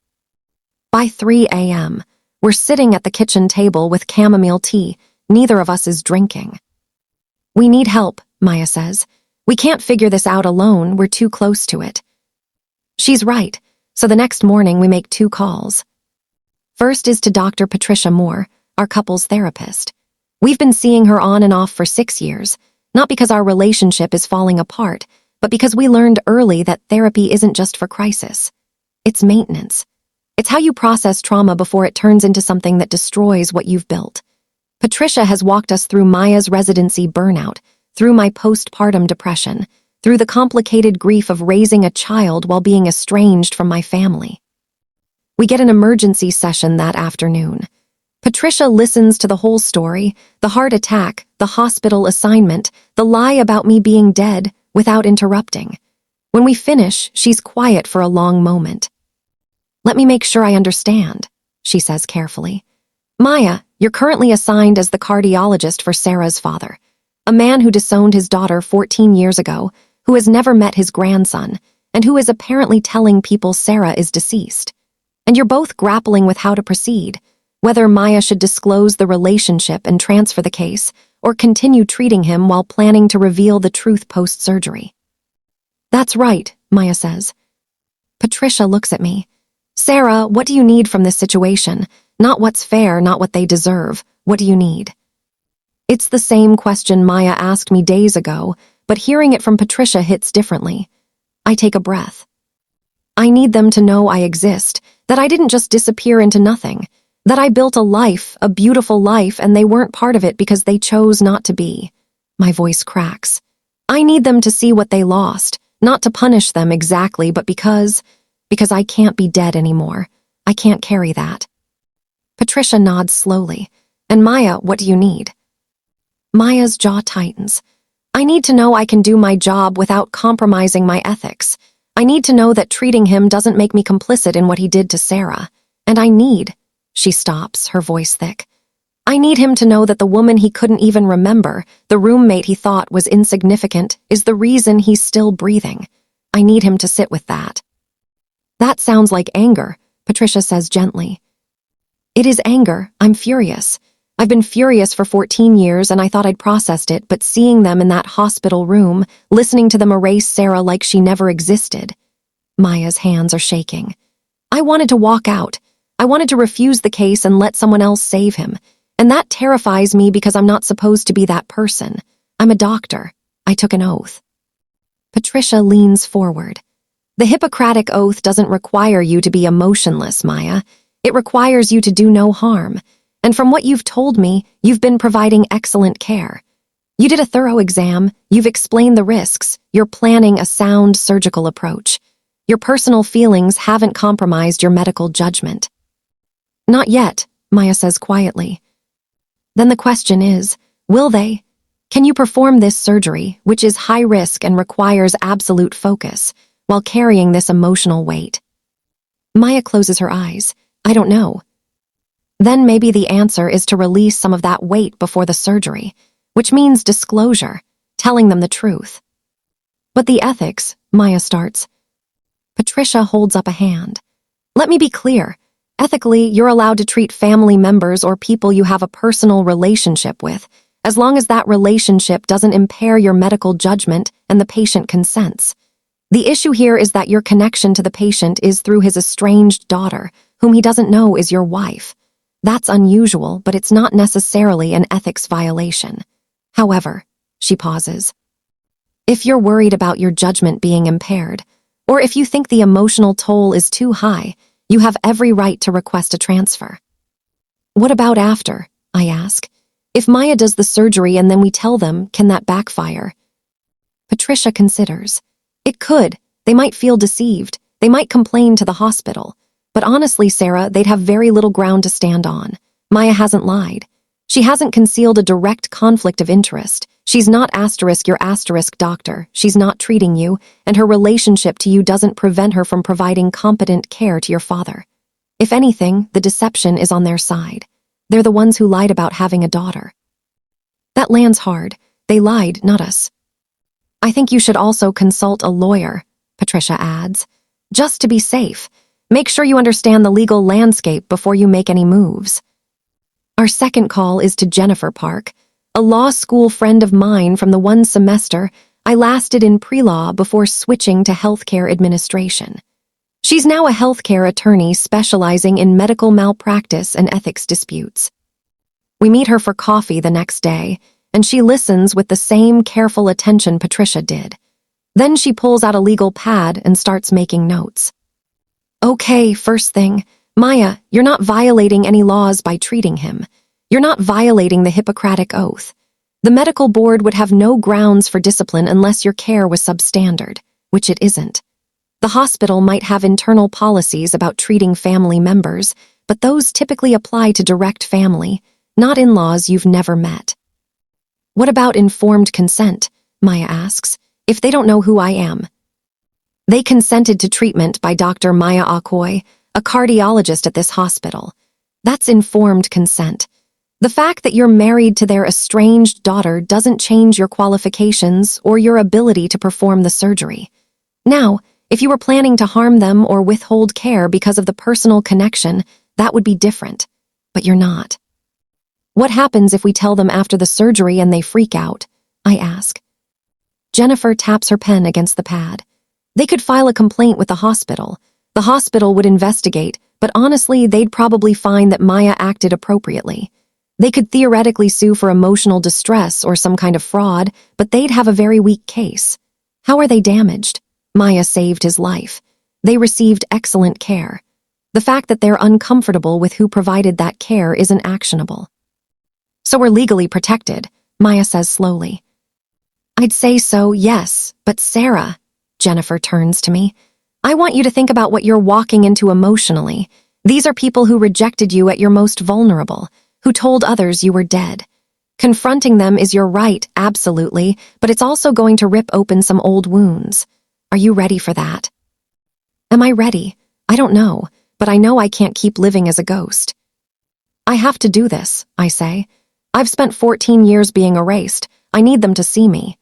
By 3 a.m., we're sitting at the kitchen table with chamomile tea. Neither of us is drinking. We need help, Maya says. We can't figure this out alone, we're too close to it. She's right, so the next morning we make 2 calls. First is to Dr. Patricia Moore, our couples therapist. We've been seeing her on and off for 6 years, not because our relationship is falling apart, but because we learned early that therapy isn't just for crisis. It's maintenance. It's how you process trauma before it turns into something that destroys what you've built. Patricia has walked us through Maya's residency burnout, through my postpartum depression, through the complicated grief of raising a child while being estranged from my family. We get an emergency session that afternoon. Patricia listens to the whole story, the heart attack, the hospital assignment, the lie about me being dead, without interrupting. When we finish, she's quiet for a long moment. Let me make sure I understand, she says carefully. Maya, you're currently assigned as the cardiologist for Sarah's father, a man who disowned his daughter 14 years ago, who has never met his grandson, and who is apparently telling people Sarah is deceased. And you're both grappling with how to proceed, whether Maya should disclose the relationship and transfer the case, or continue treating him while planning to reveal the truth post-surgery. That's right, Maya says. Patricia looks at me. Sarah, what do you need from this situation? Not what's fair, not what they deserve. What do you need? It's the same question Maya asked me days ago, but hearing it from Patricia hits differently. I take a breath. I need them to know I exist, that I didn't just disappear into nothing, that I built a life, a beautiful life, and they weren't part of it because they chose not to be. My voice cracks. I need them to see what they lost, not to punish them exactly, but because I can't be dead anymore. I can't carry that. Patricia nods slowly. And Maya, what do you need? Maya's jaw tightens. I need to know I can do my job without compromising my ethics. I need to know that treating him doesn't make me complicit in what he did to Sarah. And I need... She stops, her voice thick. I need him to know that the woman he couldn't even remember, the roommate he thought was insignificant, is the reason he's still breathing. I need him to sit with that. That sounds like anger, Patricia says gently. It is anger. I'm furious. I've been furious for 14 years and I thought I'd processed it, but seeing them in that hospital room, listening to them erase Sarah like she never existed. Maya's hands are shaking. I wanted to walk out. I wanted to refuse the case and let someone else save him. And that terrifies me because I'm not supposed to be that person. I'm a doctor. I took an oath. Patricia leans forward. The Hippocratic Oath doesn't require you to be emotionless, Maya. It requires you to do no harm. And from what you've told me, you've been providing excellent care. You did a thorough exam, you've explained the risks, you're planning a sound surgical approach. Your personal feelings haven't compromised your medical judgment. Not yet, Maya says quietly. Then the question is, will they? Can you perform this surgery, which is high risk and requires absolute focus, while carrying this emotional weight? Maya closes her eyes. I don't know. Then maybe the answer is to release some of that weight before the surgery, which means disclosure, telling them the truth. But the ethics, Maya starts. Patricia holds up a hand. Let me be clear. Ethically, you're allowed to treat family members or people you have a personal relationship with, as long as that relationship doesn't impair your medical judgment and the patient consents. The issue here is that your connection to the patient is through his estranged daughter, whom he doesn't know is your wife. That's unusual, but it's not necessarily an ethics violation. However, she pauses. If you're worried about your judgment being impaired, or if you think the emotional toll is too high, you have every right to request a transfer. What about after? I ask. If Maya does the surgery and then we tell them, can that backfire? Patricia considers. It could. They might feel deceived. They might complain to the hospital. But honestly, Sarah, they'd have very little ground to stand on. Maya hasn't lied. She hasn't concealed a direct conflict of interest. She's not your asterisk doctor. She's not treating you, and her relationship to you doesn't prevent her from providing competent care to your father. If anything, the deception is on their side. They're the ones who lied about having a daughter. That lands hard. They lied, not us. I think you should also consult a lawyer, Patricia adds. Just to be safe. Make sure you understand the legal landscape before you make any moves. Our second call is to Jennifer Park, a law school friend of mine from the one semester I lasted in pre-law before switching to healthcare administration. She's now a healthcare attorney specializing in medical malpractice and ethics disputes. We meet her for coffee the next day, and she listens with the same careful attention Patricia did. Then she pulls out a legal pad and starts making notes. Okay, first thing, Maya, you're not violating any laws by treating him. You're not violating the Hippocratic Oath. The medical board would have no grounds for discipline unless your care was substandard, which it isn't. The hospital might have internal policies about treating family members, but those typically apply to direct family, not in-laws you've never met. What about informed consent? Maya asks, if they don't know who I am. They consented to treatment by Dr. Maya Akoy, a cardiologist at this hospital. That's informed consent. The fact that you're married to their estranged daughter doesn't change your qualifications or your ability to perform the surgery. Now, if you were planning to harm them or withhold care because of the personal connection, that would be different. But you're not. What happens if we tell them after the surgery and they freak out? I ask. Jennifer taps her pen against the pad. They could file a complaint with the hospital. The hospital would investigate, but honestly, they'd probably find that Maya acted appropriately. They could theoretically sue for emotional distress or some kind of fraud, but they'd have a very weak case. How are they damaged? Maya saved his life. They received excellent care. The fact that they're uncomfortable with who provided that care isn't actionable. So we're legally protected, Maya says slowly. I'd say so, yes, but Sarah, Jennifer turns to me. I want you to think about what you're walking into emotionally. These are people who rejected you at your most vulnerable, who told others you were dead. Confronting them is your right, absolutely, but it's also going to rip open some old wounds. Are you ready for that? Am I ready? I don't know, but I know I can't keep living as a ghost. I have to do this, I say. I've spent 14 years being erased. I need them to see me.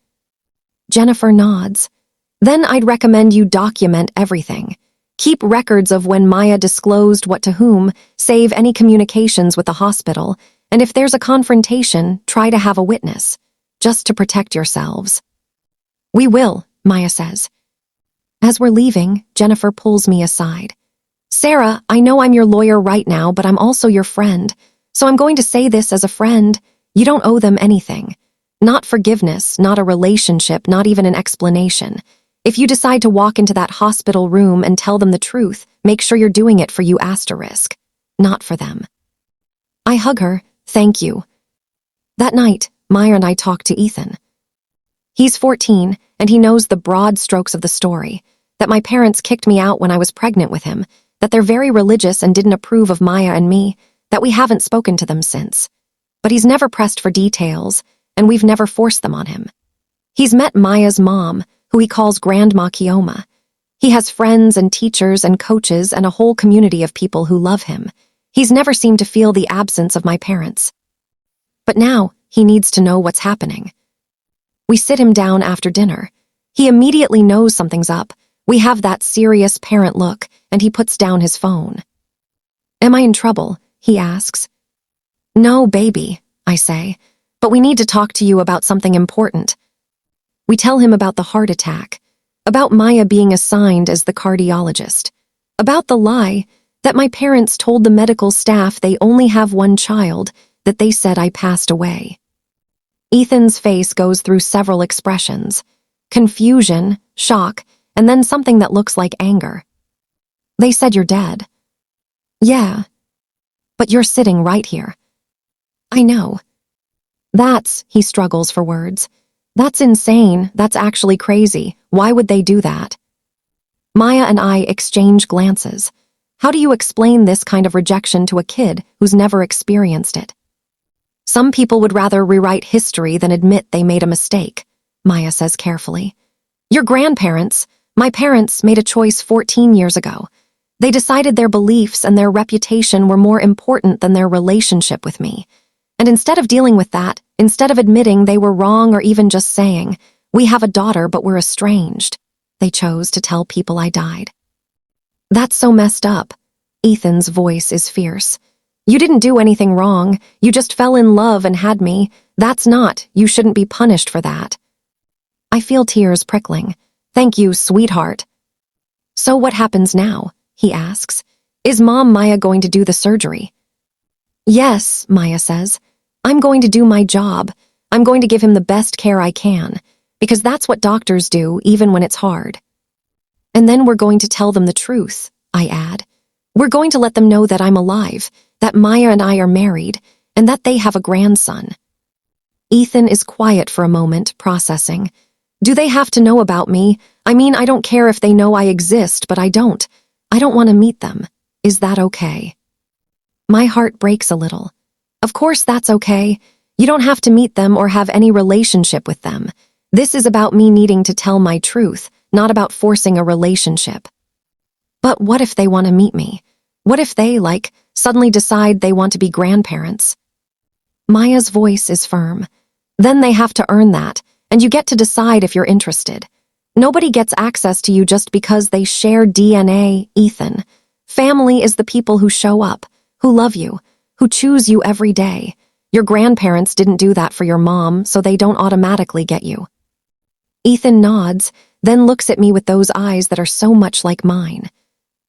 Jennifer nods. Then I'd recommend you document everything. Keep records of when Maya disclosed what to whom, save any communications with the hospital, and if there's a confrontation, try to have a witness, just to protect yourselves. We will, Maya says. As we're leaving, Jennifer pulls me aside. Sarah, I know I'm your lawyer right now, but I'm also your friend, so I'm going to say this as a friend. You don't owe them anything. Not forgiveness, not a relationship, not even an explanation. If you decide to walk into that hospital room and tell them the truth, make sure you're doing it for you*, not for them. I hug her. Thank you. That night, Maya and I talk to Ethan. He's 14, and he knows the broad strokes of the story, that my parents kicked me out when I was pregnant with him, that they're very religious and didn't approve of Maya and me, that we haven't spoken to them since. But he's never pressed for details, and we've never forced them on him. He's met Maya's mom, who he calls Grandma Kioma. He has friends and teachers and coaches and a whole community of people who love him. He's never seemed to feel the absence of my parents. But now, he needs to know what's happening. We sit him down after dinner. He immediately knows something's up. We have that serious parent look, and he puts down his phone. Am I in trouble? He asks. No, baby, I say, but we need to talk to you about something important. We tell him about the heart attack, about Maya being assigned as the cardiologist, about the lie that my parents told the medical staff they only have one child, that they said I passed away. Ethan's face goes through several expressions: confusion, shock, and then something that looks like anger. They said you're dead. Yeah, but you're sitting right here. I know. He struggles for words. That's insane. That's actually crazy. Why would they do that? Maya and I exchange glances. How do you explain this kind of rejection to a kid who's never experienced it? Some people would rather rewrite history than admit they made a mistake, Maya says carefully. Your grandparents, my parents, made a choice 14 years ago. They decided their beliefs and their reputation were more important than their relationship with me. And instead of dealing with that, instead of admitting they were wrong or even just saying, we have a daughter but we're estranged, they chose to tell people I died. That's so messed up. Ethan's voice is fierce. You didn't do anything wrong. You just fell in love and had me. You shouldn't be punished for that. I feel tears prickling. Thank you, sweetheart. So what happens now? He asks. Is Mom Maya going to do the surgery? Yes, Maya says. I'm going to do my job. I'm going to give him the best care I can, because that's what doctors do, even when it's hard. And then we're going to tell them the truth, I add. We're going to let them know that I'm alive, that Maya and I are married, and that they have a grandson. Ethan is quiet for a moment, processing. Do they have to know about me? I mean, I don't care if they know I exist, but I don't. I don't want to meet them. Is that okay? My heart breaks a little. Of course that's okay. You don't have to meet them or have any relationship with them. This is about me needing to tell my truth, not about forcing a relationship. But what if they want to meet me? What if they, suddenly decide they want to be grandparents? Maya's voice is firm. Then they have to earn that, and you get to decide if you're interested. Nobody gets access to you just because they share DNA, Ethan. Family is the people who show up, who love you, who choose you every day. Your grandparents didn't do that for your mom, so they don't automatically get you. Ethan nods, then looks at me with those eyes that are so much like mine.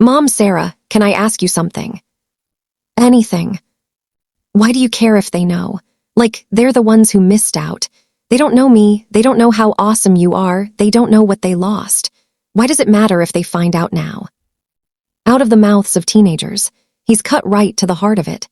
Mom Sarah, can I ask you something? Anything. Why do you care if they know? They're the ones who missed out. They don't know me, they don't know how awesome you are, they don't know what they lost. Why does it matter if they find out now? Out of the mouths of teenagers, he's cut right to the heart of it.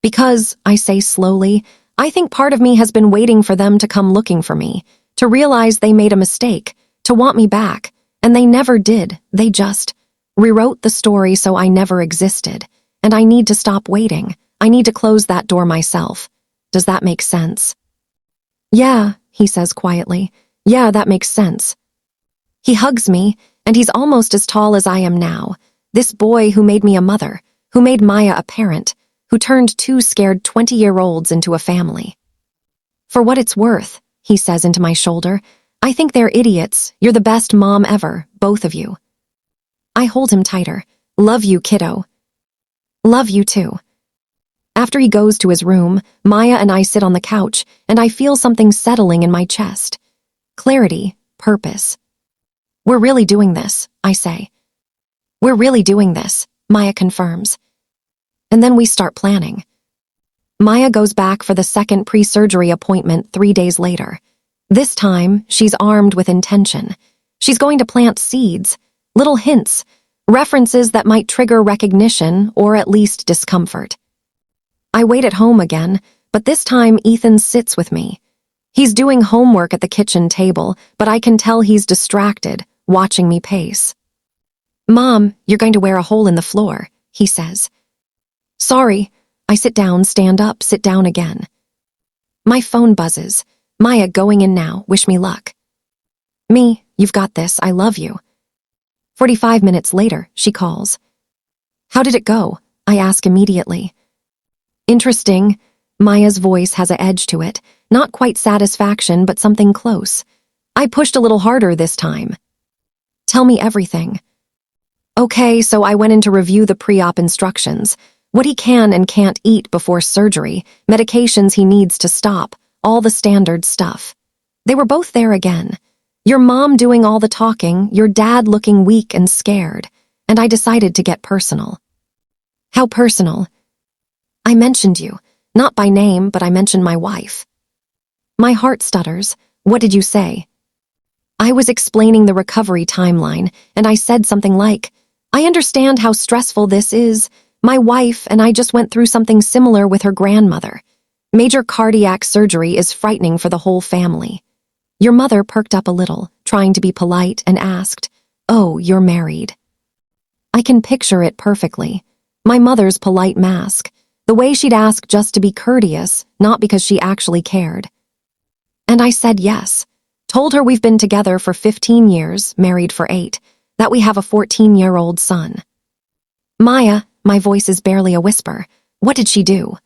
Because, I say slowly, I think part of me has been waiting for them to come looking for me, to realize they made a mistake, to want me back, and they never did. They just rewrote the story so I never existed, and I need to stop waiting. I need to close that door myself. Does that make sense? Yeah, he says quietly. Yeah, that makes sense. He hugs me, and he's almost as tall as I am now. This boy who made me a mother, who made Maya a parent, who turned two scared 20-year-olds into a family. For what it's worth, he says into my shoulder, I think they're idiots. You're the best mom ever, both of you. I hold him tighter. Love you, kiddo. Love you too. After he goes to his room, Maya and I sit on the couch, and I feel something settling in my chest. Clarity, purpose. We're really doing this, I say. We're really doing this, Maya confirms. And then we start planning. Maya goes back for the second pre-surgery appointment 3 days later. This time, she's armed with intention. She's going to plant seeds, little hints, references that might trigger recognition or at least discomfort. I wait at home again, but this time Ethan sits with me. He's doing homework at the kitchen table, but I can tell he's distracted, watching me pace. Mom, you're going to wear a hole in the floor, he says. Sorry. I sit down, stand up, sit down again. My phone buzzes. Maya, going in now, wish me luck. Me, you've got this, I love you. 45 minutes later, she calls. How did it go? I ask immediately. Interesting. Maya's voice has an edge to it, not quite satisfaction, but something close. I pushed a little harder this time. Tell me everything. Okay, so I went in to review the pre-op instructions. What he can and can't eat before surgery, medications he needs to stop, all the standard stuff. They were both there again. Your mom doing all the talking, your dad looking weak and scared, and I decided to get personal. How personal? I mentioned you, not by name, but I mentioned my wife. My heart stutters. What did you say? I was explaining the recovery timeline, and I said something like, I understand how stressful this is. My wife and I just went through something similar with her grandmother. Major cardiac surgery is frightening for the whole family. Your mother perked up a little, trying to be polite, and asked, Oh, you're married. I can picture it perfectly. My mother's polite mask, the way she'd ask just to be courteous, not because she actually cared. And I said yes. Told her we've been together for 15 years, married for 8, that we have a 14-year-old son. Maya, my voice is barely a whisper. What did she do?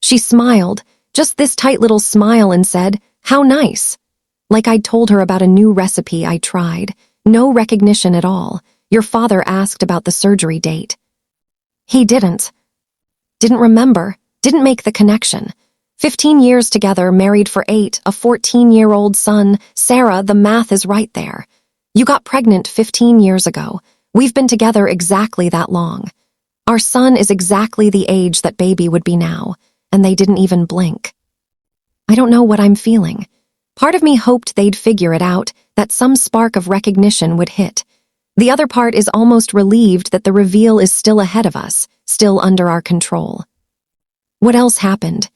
She smiled, just this tight little smile, and said, How nice. Like I'd told her about a new recipe I tried. No recognition at all. Your father asked about the surgery date. He didn't remember, didn't make the connection. 15 years together, married for 8, a 14-year-old son. Sarah, the math is right there. You got pregnant 15 years ago. We've been together exactly that long. Our son is exactly the age that baby would be now, and they didn't even blink. I don't know what I'm feeling. Part of me hoped they'd figure it out, that some spark of recognition would hit. The other part is almost relieved that the reveal is still ahead of us, still under our control. What else happened?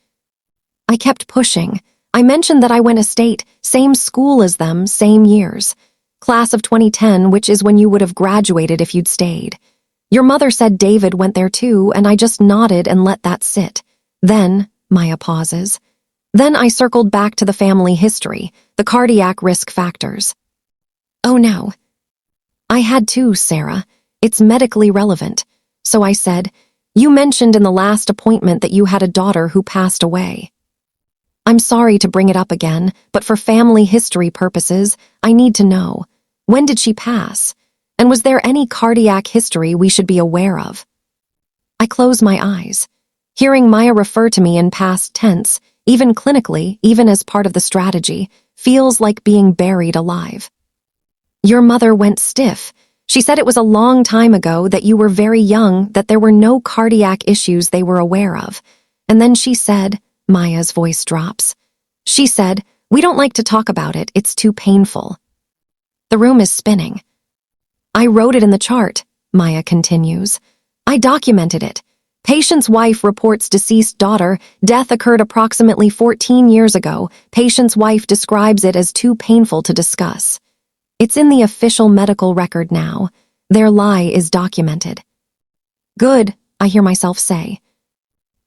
I kept pushing. I mentioned that I went state, same school as them, same years. Class of 2010, which is when you would have graduated if you'd stayed. Your mother said David went there too, and I just nodded and let that sit. Then, Maya pauses. Then I circled back to the family history, the cardiac risk factors. Oh no. I had to, Sarah. It's medically relevant. So I said, You mentioned in the last appointment that you had a daughter who passed away. I'm sorry to bring it up again, but for family history purposes, I need to know. When did she pass? And was there any cardiac history we should be aware of? I close my eyes. Hearing Maya refer to me in past tense, even clinically, even as part of the strategy, feels like being buried alive. Your mother went stiff. She said it was a long time ago, that you were very young, that there were no cardiac issues they were aware of. And then she said, Maya's voice drops. She said, We don't like to talk about it, it's too painful. The room is spinning. I wrote it in the chart, Maya continues. I documented it. Patient's wife reports deceased daughter. Death occurred approximately 14 years ago. Patient's wife describes it as too painful to discuss. It's in the official medical record now. Their lie is documented. Good, I hear myself say.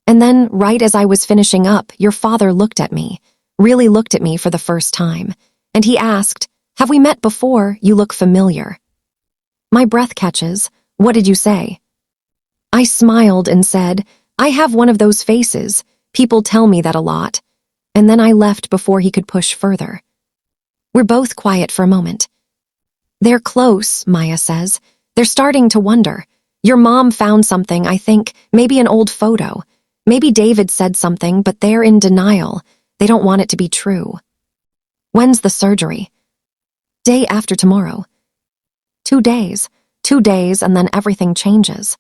And then, right as I was finishing up, your father looked at me, really looked at me for the first time, and he asked, Have we met before? You look familiar. My breath catches. What did you say? I smiled and said, I have one of those faces. People tell me that a lot. And then I left before he could push further. We're both quiet for a moment. They're close, Maya says. They're starting to wonder. Your mom found something, I think, maybe an old photo. Maybe David said something, but they're in denial. They don't want it to be true. When's the surgery? Day after tomorrow. 2 days. 2 days, and then everything changes.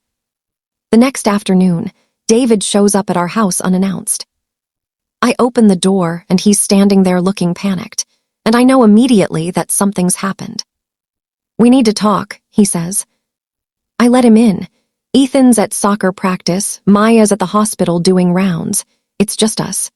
The next afternoon, David shows up at our house unannounced. I open the door, and he's standing there looking panicked, and I know immediately that something's happened. We need to talk, he says. I let him in. Ethan's at soccer practice, Maya's at the hospital doing rounds. It's just us.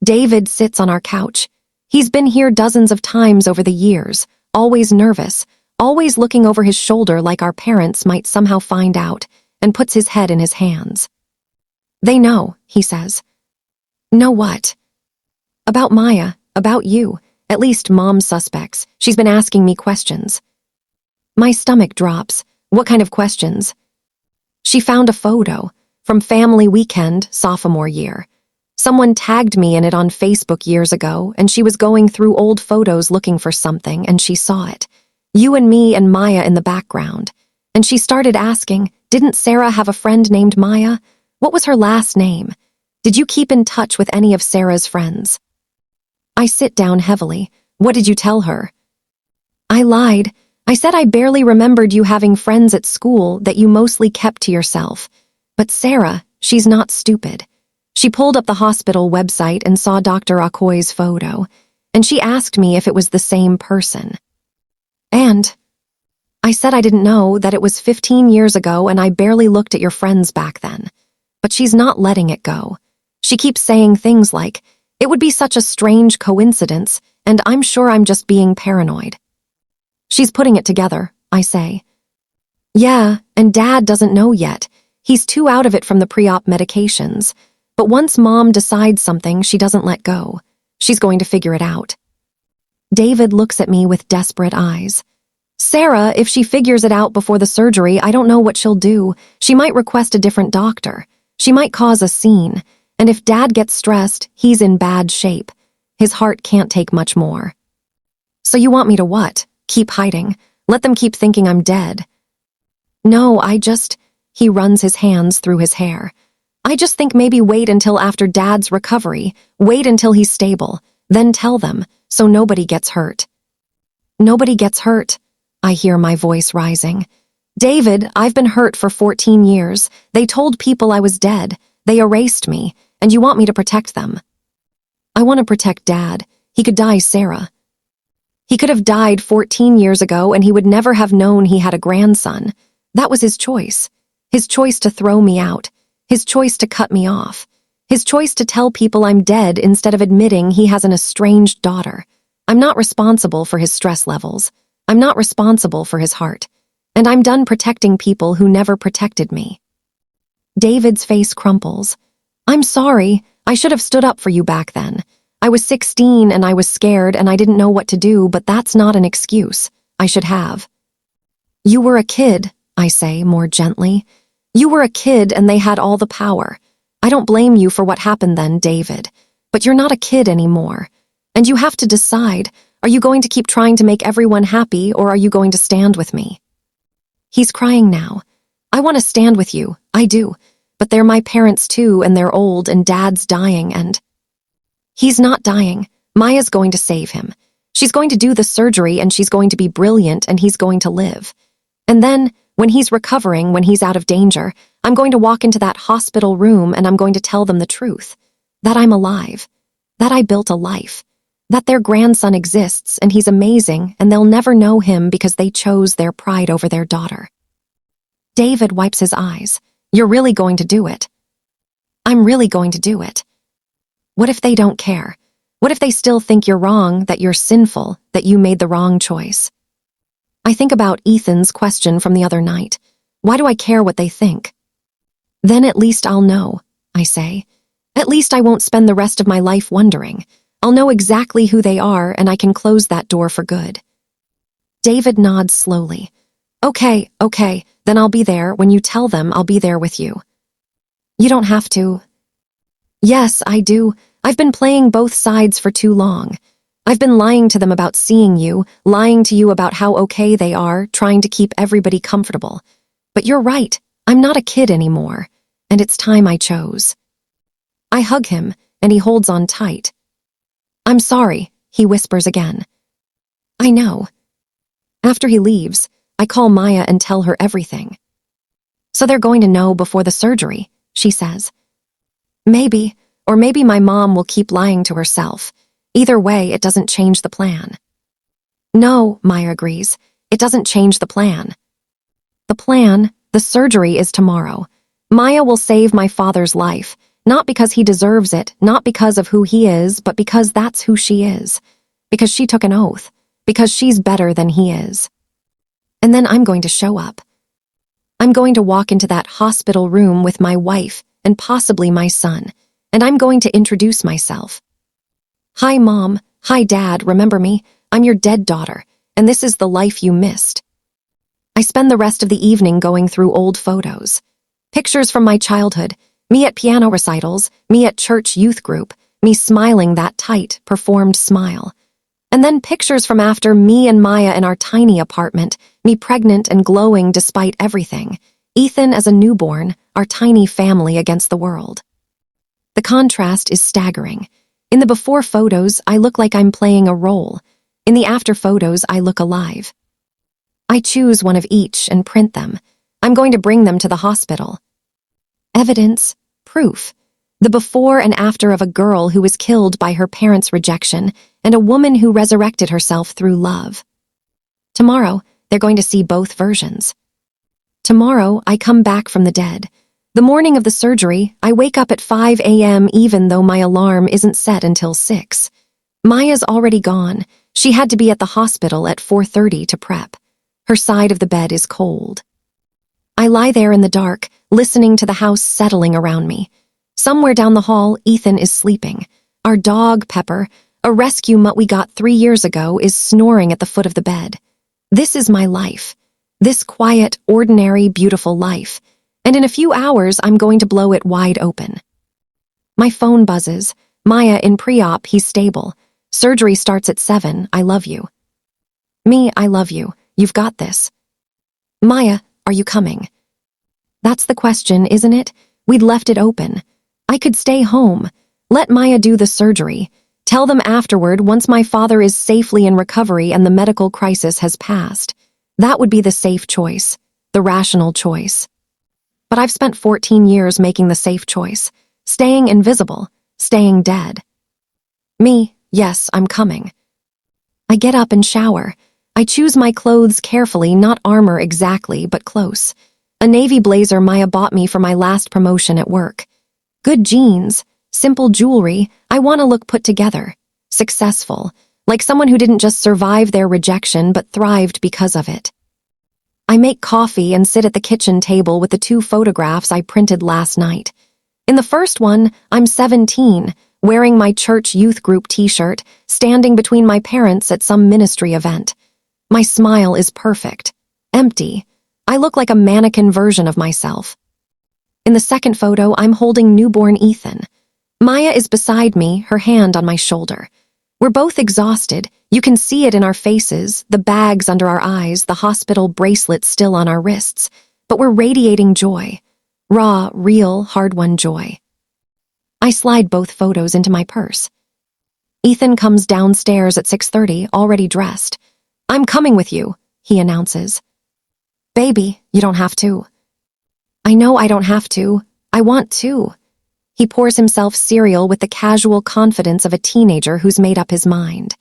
David sits on our couch. He's been here dozens of times over the years, always nervous, always looking over his shoulder like our parents might somehow find out, and puts his head in his hands. They know, he says. Know what? About Maya, about you. At least Mom suspects. She's been asking me questions. My stomach drops. What kind of questions? She found a photo from family weekend, sophomore year. Someone tagged me in it on Facebook years ago, and she was going through old photos looking for something, and she saw it. You and me and Maya in the background. And she started asking, didn't Sarah have a friend named Maya? What was her last name? Did you keep in touch with any of Sarah's friends? I sit down heavily. What did you tell her? I lied. I said I barely remembered you having friends at school, that you mostly kept to yourself. But Sarah, she's not stupid. She pulled up the hospital website and saw Dr. Okoye's photo, and she asked me if it was the same person. And I said I didn't know, that it was 15 years ago and I barely looked at your friends back then. But she's not letting it go. She keeps saying things like, it would be such a strange coincidence, and I'm sure I'm just being paranoid. She's putting it together, I say. Yeah, and Dad doesn't know yet. He's too out of it from the pre-op medications. But once Mom decides something, she doesn't let go. She's going to figure it out. David looks at me with desperate eyes. Sarah, if she figures it out before the surgery, I don't know what she'll do. She might request a different doctor. She might cause a scene. And if Dad gets stressed, he's in bad shape. His heart can't take much more. So you want me to what? Keep hiding? Let them keep thinking I'm dead? No, he runs his hands through his hair. I just think maybe wait until after Dad's recovery, wait until he's stable, then tell them, so nobody gets hurt. Nobody gets hurt, I hear my voice rising. David, I've been hurt for 14 years. They told people I was dead. They erased me, and you want me to protect them. I want to protect Dad. He could die, Sarah. He could have died 14 years ago, and he would never have known he had a grandson. That was his choice. His choice to throw me out. His choice to cut me off. His choice to tell people I'm dead instead of admitting he has an estranged daughter. I'm not responsible for his stress levels. I'm not responsible for his heart. And I'm done protecting people who never protected me. David's face crumples. I'm sorry. I should have stood up for you back then. I was 16 and I was scared and I didn't know what to do, but that's not an excuse. I should have. You were a kid, I say more gently. You were a kid and they had all the power. I don't blame you for what happened then, David. But you're not a kid anymore. And you have to decide, are you going to keep trying to make everyone happy or are you going to stand with me? He's crying now. I want to stand with you, I do. But they're my parents too and they're old and Dad's dying and... He's not dying. Maya's going to save him. She's going to do the surgery and she's going to be brilliant and he's going to live. And then, when he's recovering, when he's out of danger, I'm going to walk into that hospital room and I'm going to tell them the truth. That I'm alive. That I built a life. That their grandson exists and he's amazing and they'll never know him because they chose their pride over their daughter. David wipes his eyes. You're really going to do it. I'm really going to do it. What if they don't care? What if they still think you're wrong, that you're sinful, that you made the wrong choice? I think about Ethan's question from the other night. Why do I care what they think? Then at least I'll know, I say. At least I won't spend the rest of my life wondering. I'll know exactly who they are and I can close that door for good. David nods slowly. Okay, then I'll be there. When you tell them, I'll be there with you. You don't have to. Yes, I do. I've been playing both sides for too long. I've been lying to them about seeing you, lying to you about how okay they are, trying to keep everybody comfortable. But you're right, I'm not a kid anymore, and it's time I chose. I hug him, and he holds on tight. I'm sorry, he whispers again. I know. After he leaves, I call Maya and tell her everything. So they're going to know before the surgery, she says. Maybe, or maybe my mom will keep lying to herself. Either way, it doesn't change the plan. No, Maya agrees. It doesn't change the plan. The plan, the surgery, is tomorrow. Maya will save my father's life, not because he deserves it, not because of who he is, but because that's who she is. Because she took an oath. Because she's better than he is. And then I'm going to show up. I'm going to walk into that hospital room with my wife and possibly my son, and I'm going to introduce myself. Hi, Mom. Hi, Dad. Remember me? I'm your dead daughter, and this is the life you missed. I spend the rest of the evening going through old photos. Pictures from my childhood, me at piano recitals, me at church youth group, me smiling that tight, performed smile. And then pictures from after, me and Maya in our tiny apartment, me pregnant and glowing despite everything, Ethan as a newborn, our tiny family against the world. The contrast is staggering. In the before photos, I look like I'm playing a role. In the after photos, I look alive. I choose one of each and print them. I'm going to bring them to the hospital. Evidence, proof. The before and after of a girl who was killed by her parents' rejection and a woman who resurrected herself through love. Tomorrow, they're going to see both versions. Tomorrow, I come back from the dead. The morning of the surgery, I wake up at 5 a.m. even though my alarm isn't set until 6. Maya's already gone. She had to be at the hospital at 4:30 to prep. Her side of the bed is cold. I lie there in the dark, listening to the house settling around me. Somewhere down the hall, Ethan is sleeping. Our dog, Pepper, a rescue mutt we got 3 years ago, is snoring at the foot of the bed. This is my life. This quiet, ordinary, beautiful life. And in a few hours, I'm going to blow it wide open. My phone buzzes. Maya in pre-op, he's stable. Surgery starts at 7, I love you. Me, I love you. You've got this. Maya, are you coming? That's the question, isn't it? We'd left it open. I could stay home. Let Maya do the surgery. Tell them afterward, once my father is safely in recovery and the medical crisis has passed. That would be the safe choice, the rational choice. But I've spent 14 years making the safe choice, staying invisible, staying dead. Me, yes, I'm coming. I get up and shower. I choose my clothes carefully, not armor exactly, but close. A navy blazer Maya bought me for my last promotion at work. Good jeans, simple jewelry. I want to look put together, successful, like someone who didn't just survive their rejection but thrived because of it. I make coffee and sit at the kitchen table with the 2 photographs I printed last night. In the first one, I'm 17, wearing my church youth group t-shirt, standing between my parents at some ministry event. My smile is perfect, empty. I look like a mannequin version of myself. In the second photo, I'm holding newborn Ethan. Maya is beside me, her hand on my shoulder. We're both exhausted. You can see it in our faces, the bags under our eyes, the hospital bracelets still on our wrists. But we're radiating joy. Raw, real, hard-won joy. I slide both photos into my purse. Ethan comes downstairs at 6:30, already dressed. I'm coming with you, he announces. Baby, you don't have to. I know I don't have to. I want to. He pours himself cereal with the casual confidence of a teenager who's made up his mind.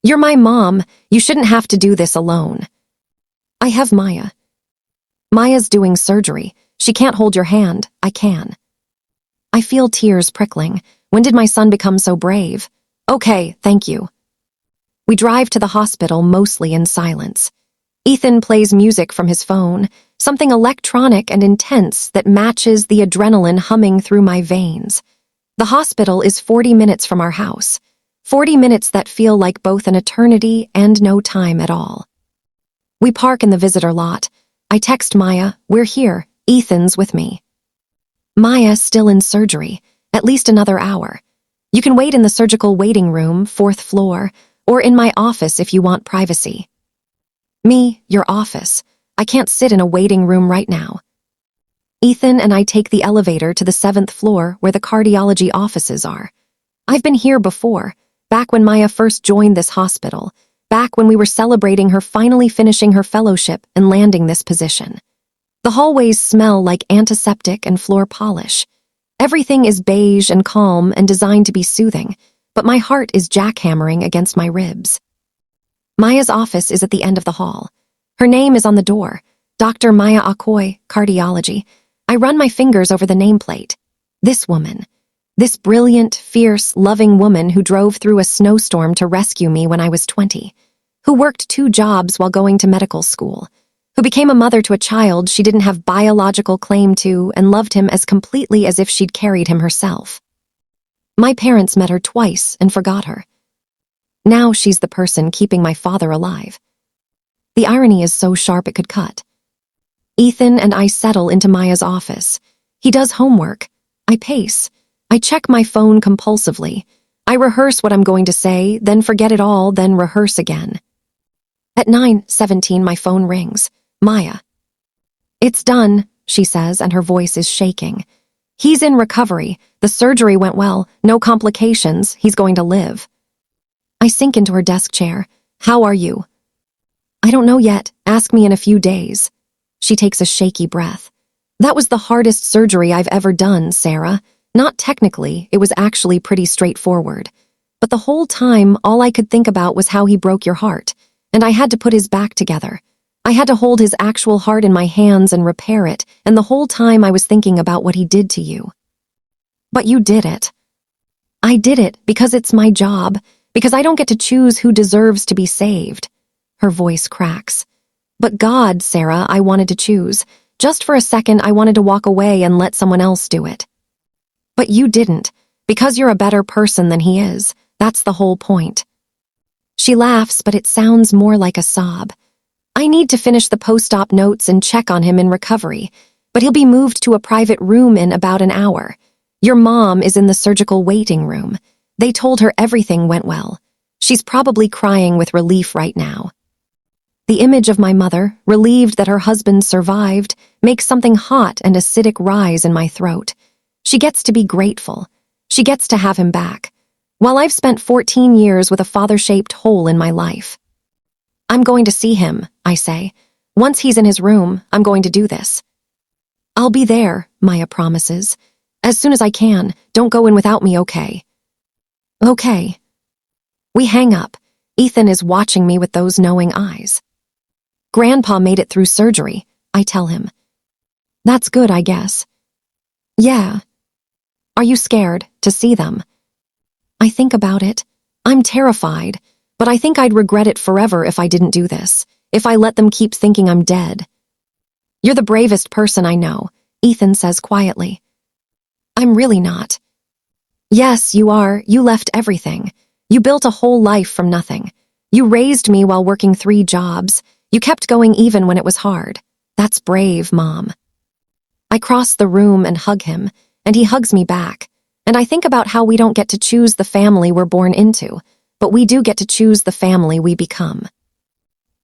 You're my mom. You shouldn't have to do this alone. I have Maya. Maya's doing surgery. She can't hold your hand. I can. I feel tears prickling. When did my son become so brave? Okay, thank you. We drive to the hospital mostly in silence. Ethan plays music from his phone, something electronic and intense that matches the adrenaline humming through my veins. The hospital is 40 minutes from our house, 40 minutes that feel like both an eternity and no time at all. We park in the visitor lot. I text Maya, we're here, Ethan's with me. Maya still in surgery, at least another hour. You can wait in the surgical waiting room, 4th floor, or in my office if you want privacy. Me, your office. I can't sit in a waiting room right now. Ethan and I take the elevator to the 7th floor where the cardiology offices are. I've been here before, back when Maya first joined this hospital, back when we were celebrating her finally finishing her fellowship and landing this position. The hallways smell like antiseptic and floor polish. Everything is beige and calm and designed to be soothing, but my heart is jackhammering against my ribs. Maya's office is at the end of the hall. Her name is on the door, Dr. Maya Akoy, cardiology. I run my fingers over the nameplate. This woman. This brilliant, fierce, loving woman who drove through a snowstorm to rescue me when I was 20, who worked 2 jobs while going to medical school, who became a mother to a child she didn't have biological claim to and loved him as completely as if she'd carried him herself. My parents met her twice and forgot her. Now she's the person keeping my father alive. The irony is so sharp it could cut. Ethan and I settle into Maya's office. He does homework. I pace. I check my phone compulsively. I rehearse what I'm going to say, then forget it all, then rehearse again. At 9:17, my phone rings. Maya. "It's done," she says, and her voice is shaking. "He's in recovery. The surgery went well. No complications. He's going to live." I sink into her desk chair. "How are you?" "I don't know yet. Ask me in a few days." She takes a shaky breath. "That was the hardest surgery I've ever done, Sarah. Not technically, it was actually pretty straightforward. But the whole time, all I could think about was how he broke your heart, and I had to put his back together. I had to hold his actual heart in my hands and repair it, and the whole time I was thinking about what he did to you." "But you did it." "I did it because it's my job, because I don't get to choose who deserves to be saved." Her voice cracks. "But God, Sarah, I wanted to choose. Just for a second, I wanted to walk away and let someone else do it." "But you didn't, because you're a better person than he is. That's the whole point." She laughs, but it sounds more like a sob. "I need to finish the post-op notes and check on him in recovery, but he'll be moved to a private room in about an hour. Your mom is in the surgical waiting room. They told her everything went well. She's probably crying with relief right now." The image of my mother, relieved that her husband survived, makes something hot and acidic rise in my throat. She gets to be grateful. She gets to have him back. While I've spent 14 years with a father-shaped hole in my life. "I'm going to see him," I say. "Once he's in his room, I'm going to do this." "I'll be there," Maya promises. "As soon as I can. Don't go in without me, okay?" "Okay." We hang up. Ethan is watching me with those knowing eyes. "Grandpa made it through surgery," I tell him. "That's good, I guess." "Yeah." "Are you scared to see them?" I think about it. I'm terrified, but I think I'd regret it forever if I didn't do this, if I let them keep thinking I'm dead. "You're the bravest person I know," Ethan says quietly. "I'm really not." "Yes, you are. You left everything. You built a whole life from nothing. You raised me while working 3 jobs. You kept going even when it was hard. That's brave, Mom." I cross the room and hug him, and he hugs me back. And I think about how we don't get to choose the family we're born into, but we do get to choose the family we become.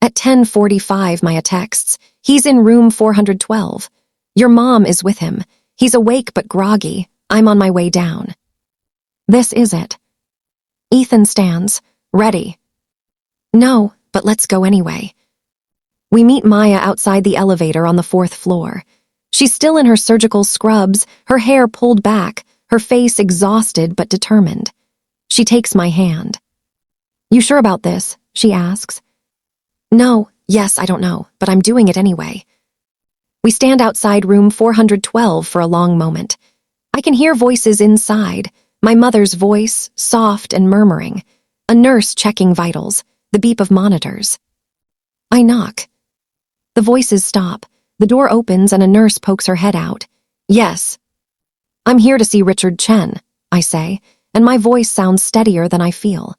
At 10:45, Maya texts, "He's in room 412. Your mom is with him. He's awake but groggy. I'm on my way down." This is it. Ethan stands, ready. "No, but let's go anyway." We meet Maya outside the elevator on the 4th floor. She's still in her surgical scrubs, her hair pulled back, her face exhausted but determined. She takes my hand. "You sure about this?" she asks. "No, yes, I don't know, but I'm doing it anyway." We stand outside room 412 for a long moment. I can hear voices inside, my mother's voice, soft and murmuring, a nurse checking vitals, the beep of monitors. I knock. The voices stop. The door opens and a nurse pokes her head out. "Yes." "I'm here to see Richard Chen," I say, and my voice sounds steadier than I feel.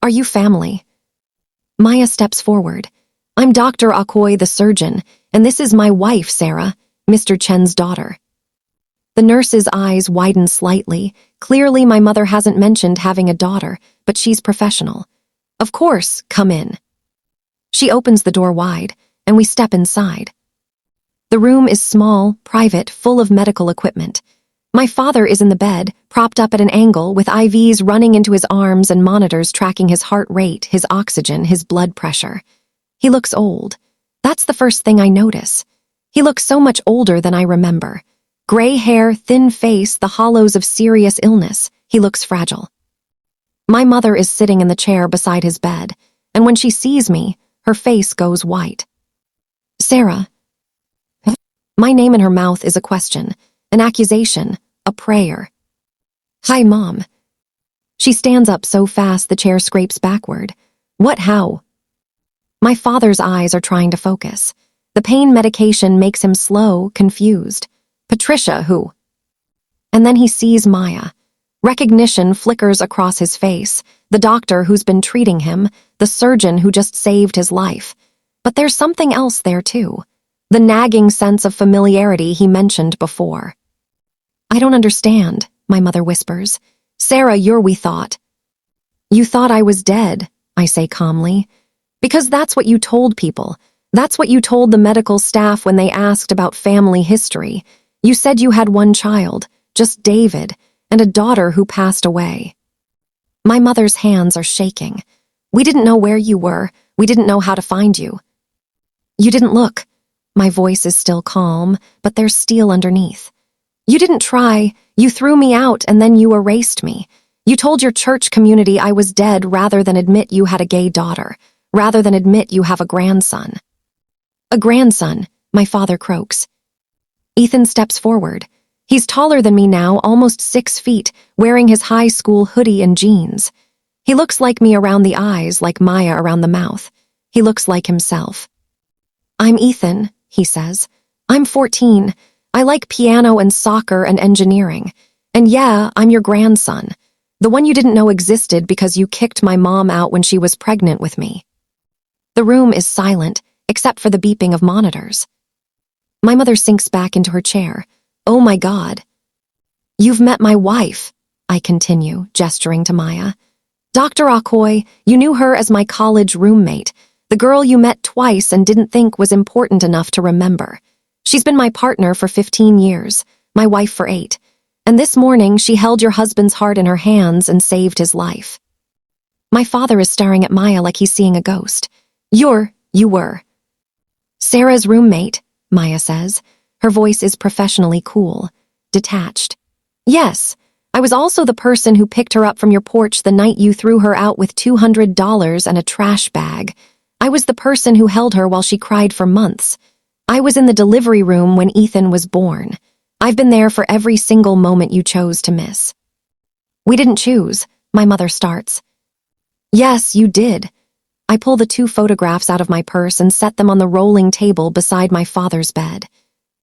"Are you family?" Maya steps forward. "I'm Dr. Akoy, the surgeon, and this is my wife, Sarah, Mr. Chen's daughter." The nurse's eyes widen slightly. Clearly, my mother hasn't mentioned having a daughter, but she's professional. Of course, come in. She opens the door wide, and we step inside. The room is small, private, full of medical equipment. My father is in the bed, propped up at an angle, with IVs running into his arms and monitors tracking his heart rate, his oxygen, his blood pressure. He looks old. That's the first thing I notice. He looks so much older than I remember. Gray hair, thin face, the hollows of serious illness. He looks fragile. My mother is sitting in the chair beside his bed, and when she sees me, her face goes white. Sarah. My name in her mouth is a question, an accusation, a prayer. Hi, Mom. She stands up so fast the chair scrapes backward. What, how? My father's eyes are trying to focus. The pain medication makes him slow, confused. Patricia, who? And then he sees Maya. Recognition flickers across his face, the doctor who's been treating him, the surgeon who just saved his life. But there's something else there too, the nagging sense of familiarity he mentioned before. I don't understand, my mother whispers. Sarah, we thought. You thought I was dead, I say calmly. Because that's what you told people. That's what you told the medical staff when they asked about family history. You said you had one child, just David, and a daughter who passed away. My mother's hands are shaking. We didn't know where you were. We didn't know how to find you. You didn't look. My voice is still calm, but there's steel underneath. You didn't try. You threw me out and then you erased me. You told your church community I was dead rather than admit you had a gay daughter, rather than admit you have a grandson. A grandson, my father croaks. Ethan steps forward. He's taller than me now, almost 6 feet, wearing his high school hoodie and jeans. He looks like me around the eyes, like Maya around the mouth. He looks like himself. I'm Ethan, he says. I'm 14. I like piano and soccer and engineering. And yeah, I'm your grandson. The one you didn't know existed because you kicked my mom out when she was pregnant with me. The room is silent, except for the beeping of monitors. My mother sinks back into her chair. Oh my God. You've met my wife, I continue, gesturing to Maya. Dr. Akoy, you knew her as my college roommate, the girl you met twice and didn't think was important enough to remember. She's been my partner for 15 years, my wife for 8, and this morning she held your husband's heart in her hands and saved his life. My father is staring at Maya like he's seeing a ghost. You were. Sarah's roommate, Maya says. Her voice is professionally cool, detached. Yes, I was also the person who picked her up from your porch the night you threw her out with $200 and a trash bag. I was the person who held her while she cried for months. I was in the delivery room when Ethan was born. I've been there for every single moment you chose to miss. We didn't choose, my mother starts. Yes, you did. I pull the 2 photographs out of my purse and set them on the rolling table beside my father's bed.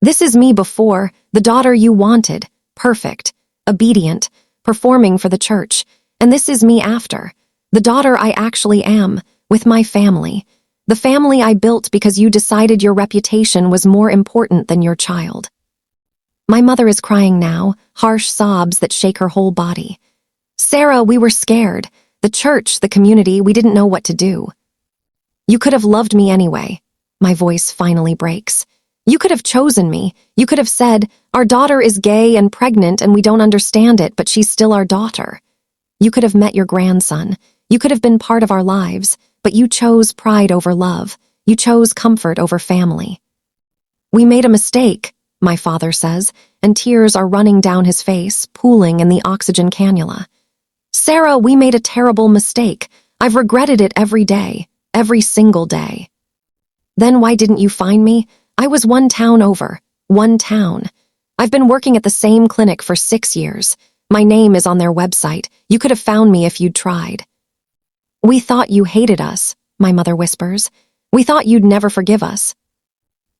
This is me before, the daughter you wanted, perfect, obedient, performing for the church, and this is me after, the daughter I actually am, with my family, the family I built because you decided your reputation was more important than your child. My mother is crying now, harsh sobs that shake her whole body. Sarah, we were scared. The church, the community, we didn't know what to do. You could have loved me anyway. My voice finally breaks. You could have chosen me. You could have said, our daughter is gay and pregnant and we don't understand it, but she's still our daughter. You could have met your grandson. You could have been part of our lives, but you chose pride over love. You chose comfort over family. We made a mistake, my father says, and tears are running down his face, pooling in the oxygen cannula. Sarah, we made a terrible mistake. I've regretted it every day, every single day. Then why didn't you find me? I was 1 town over, 1 town. I've been working at the same clinic for 6 years. My name is on their website. You could have found me if you'd tried. We thought you hated us, my mother whispers. We thought you'd never forgive us.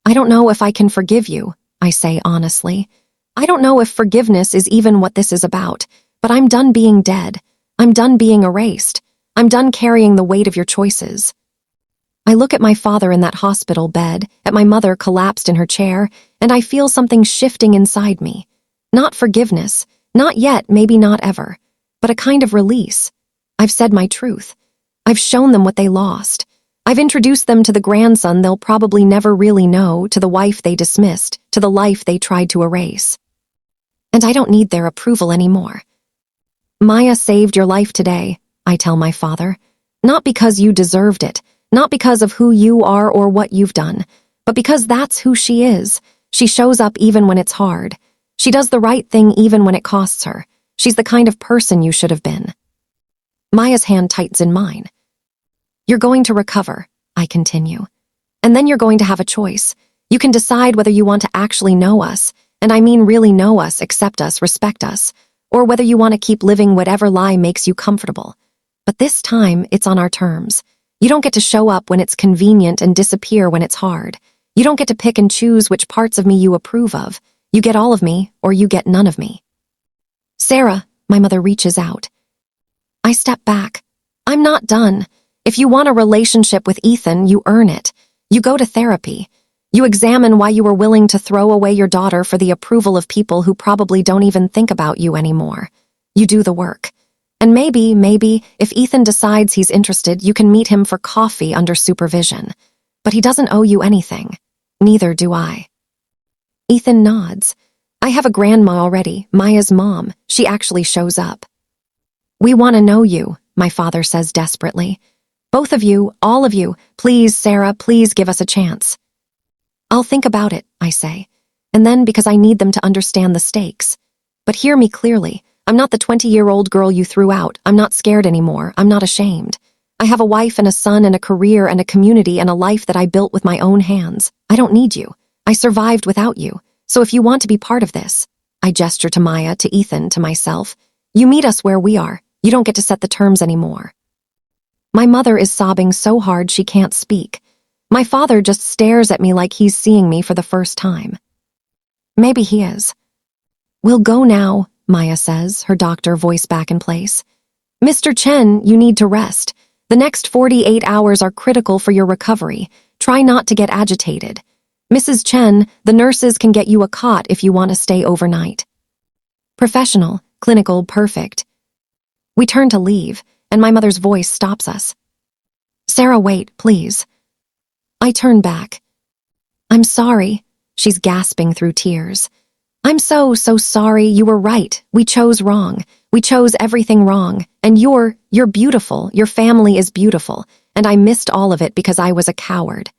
I don't know if I can forgive you, I say honestly. I don't know if forgiveness is even what this is about, but I'm done being dead. I'm done being erased. I'm done carrying the weight of your choices. I look at my father in that hospital bed, at my mother collapsed in her chair, and I feel something shifting inside me. Not forgiveness, not yet, maybe not ever, but a kind of release. I've said my truth. I've shown them what they lost. I've introduced them to the grandson they'll probably never really know, to the wife they dismissed, to the life they tried to erase. And I don't need their approval anymore. Maya saved your life today, I tell my father. Not because you deserved it, not because of who you are or what you've done, but because that's who she is. She shows up even when it's hard. She does the right thing even when it costs her. She's the kind of person you should have been. Maya's hand tightens in mine. You're going to recover, I continue. And then you're going to have a choice. You can decide whether you want to actually know us, and I mean really know us, accept us, respect us, or whether you want to keep living whatever lie makes you comfortable. But this time, it's on our terms. You don't get to show up when it's convenient and disappear when it's hard. You don't get to pick and choose which parts of me you approve of. You get all of me, or you get none of me. Sarah, my mother reaches out. I step back. I'm not done. If you want a relationship with Ethan, you earn it. You go to therapy. You examine why you were willing to throw away your daughter for the approval of people who probably don't even think about you anymore. You do the work. And maybe, if Ethan decides he's interested, you can meet him for coffee under supervision. But he doesn't owe you anything. Neither do I. Ethan nods. I have a grandma already, Maya's mom. She actually shows up. We want to know you, my father says desperately. Both of you, all of you, please, Sarah, please give us a chance. I'll think about it, I say. And then because I need them to understand the stakes. But hear me clearly. I'm not the 20-year-old girl you threw out. I'm not scared anymore. I'm not ashamed. I have a wife and a son and a career and a community and a life that I built with my own hands. I don't need you. I survived without you. So if you want to be part of this, I gesture to Maya, to Ethan, to myself. You meet us where we are. You don't get to set the terms anymore. My mother is sobbing so hard she can't speak. My father just stares at me like he's seeing me for the first time. Maybe he is. We'll go now, Maya says, her doctor voice back in place. Mr. Chen, you need to rest. The next 48 hours are critical for your recovery. Try not to get agitated. Mrs. Chen, the nurses can get you a cot if you want to stay overnight. Professional, clinical, perfect. We turn to leave, and my mother's voice stops us. Sarah, wait, please. I turn back. I'm sorry. She's gasping through tears. I'm so sorry. You were right. We chose wrong. We chose everything wrong. And you're beautiful. Your family is beautiful. And I missed all of it because I was a coward.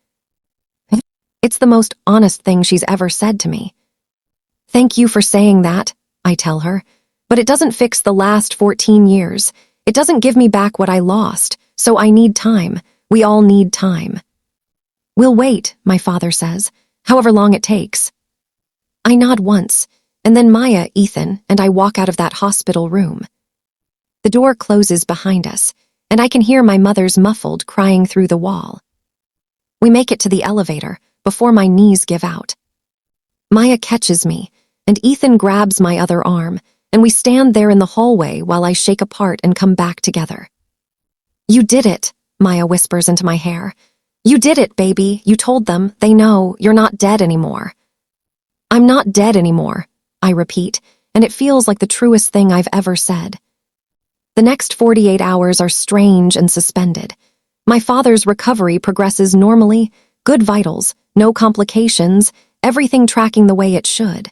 It's the most honest thing she's ever said to me. Thank you for saying that, I tell her. But it doesn't fix the last 14 years. It doesn't give me back what I lost. So I need time. We all need time. We'll wait, my father says, however long it takes. I nod once, and then Maya, Ethan, and I walk out of that hospital room. The door closes behind us, and I can hear my mother's muffled crying through the wall. We make it to the elevator before my knees give out. Maya catches me, and Ethan grabs my other arm, and we stand there in the hallway while I shake apart and come back together. You did it, Maya whispers into my hair. You did it, baby. You told them. They know. You're not dead anymore. I'm not dead anymore, I repeat, and it feels like the truest thing I've ever said. The next 48 hours are strange and suspended. My father's recovery progresses normally, good vitals, no complications, everything tracking the way it should.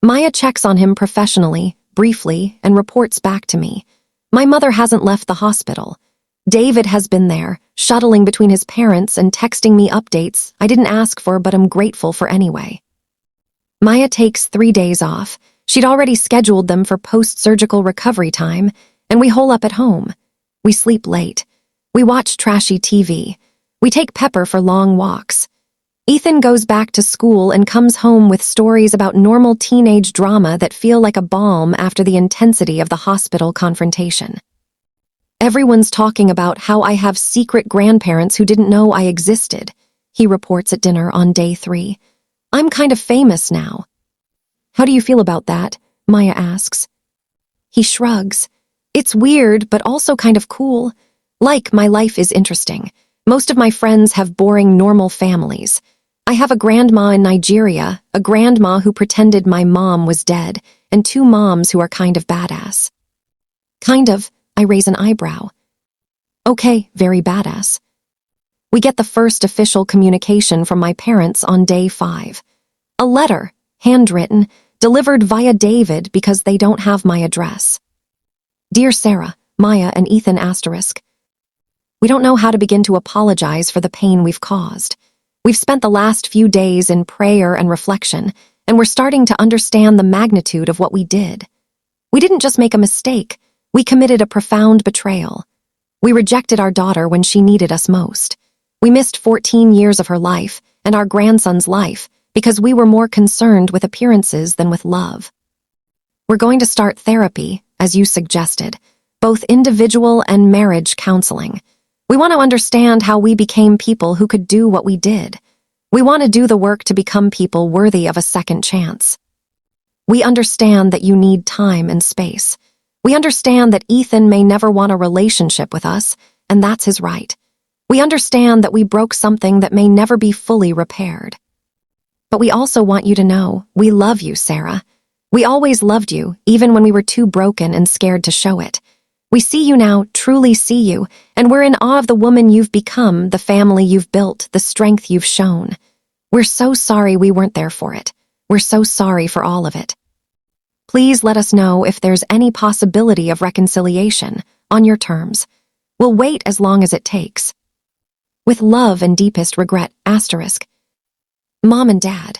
Maya checks on him professionally, briefly, and reports back to me. My mother hasn't left the hospital. David has been there, shuttling between his parents and texting me updates I didn't ask for but am grateful for anyway. Maya takes 3 days off. She'd already scheduled them for post-surgical recovery time, and we hole up at home. We sleep late. We watch trashy TV. We take Pepper for long walks. Ethan goes back to school and comes home with stories about normal teenage drama that feel like a balm after the intensity of the hospital confrontation. Everyone's talking about how I have secret grandparents who didn't know I existed, he reports at dinner on day 3. I'm kind of famous now. How do you feel about that? Maya asks. He shrugs. It's weird, but also kind of cool. Like, my life is interesting. Most of my friends have boring, normal families. I have a grandma in Nigeria, a grandma who pretended my mom was dead, and two moms who are kind of badass. Kind of, I raise an eyebrow. Okay, very badass. We get the first official communication from my parents on day 5. A letter, handwritten, delivered via David because they don't have my address. Dear Sarah, Maya, and Ethan asterisk. We don't know how to begin to apologize for the pain we've caused. We've spent the last few days in prayer and reflection, and we're starting to understand the magnitude of what we did. We didn't just make a mistake, we committed a profound betrayal. We rejected our daughter when she needed us most. We missed 14 years of her life and our grandson's life because we were more concerned with appearances than with love. We're going to start therapy, as you suggested, both individual and marriage counseling. We want to understand how we became people who could do what we did. We want to do the work to become people worthy of a second chance. We understand that you need time and space. We understand that Ethan may never want a relationship with us, and that's his right. We understand that we broke something that may never be fully repaired. But we also want you to know we love you, Sarah. We always loved you, even when we were too broken and scared to show it. We see you now, truly see you, and we're in awe of the woman you've become, the family you've built, the strength you've shown. We're so sorry we weren't there for it. We're so sorry for all of it. Please let us know if there's any possibility of reconciliation, on your terms. We'll wait as long as it takes. With love and deepest regret, asterisk. Mom and Dad.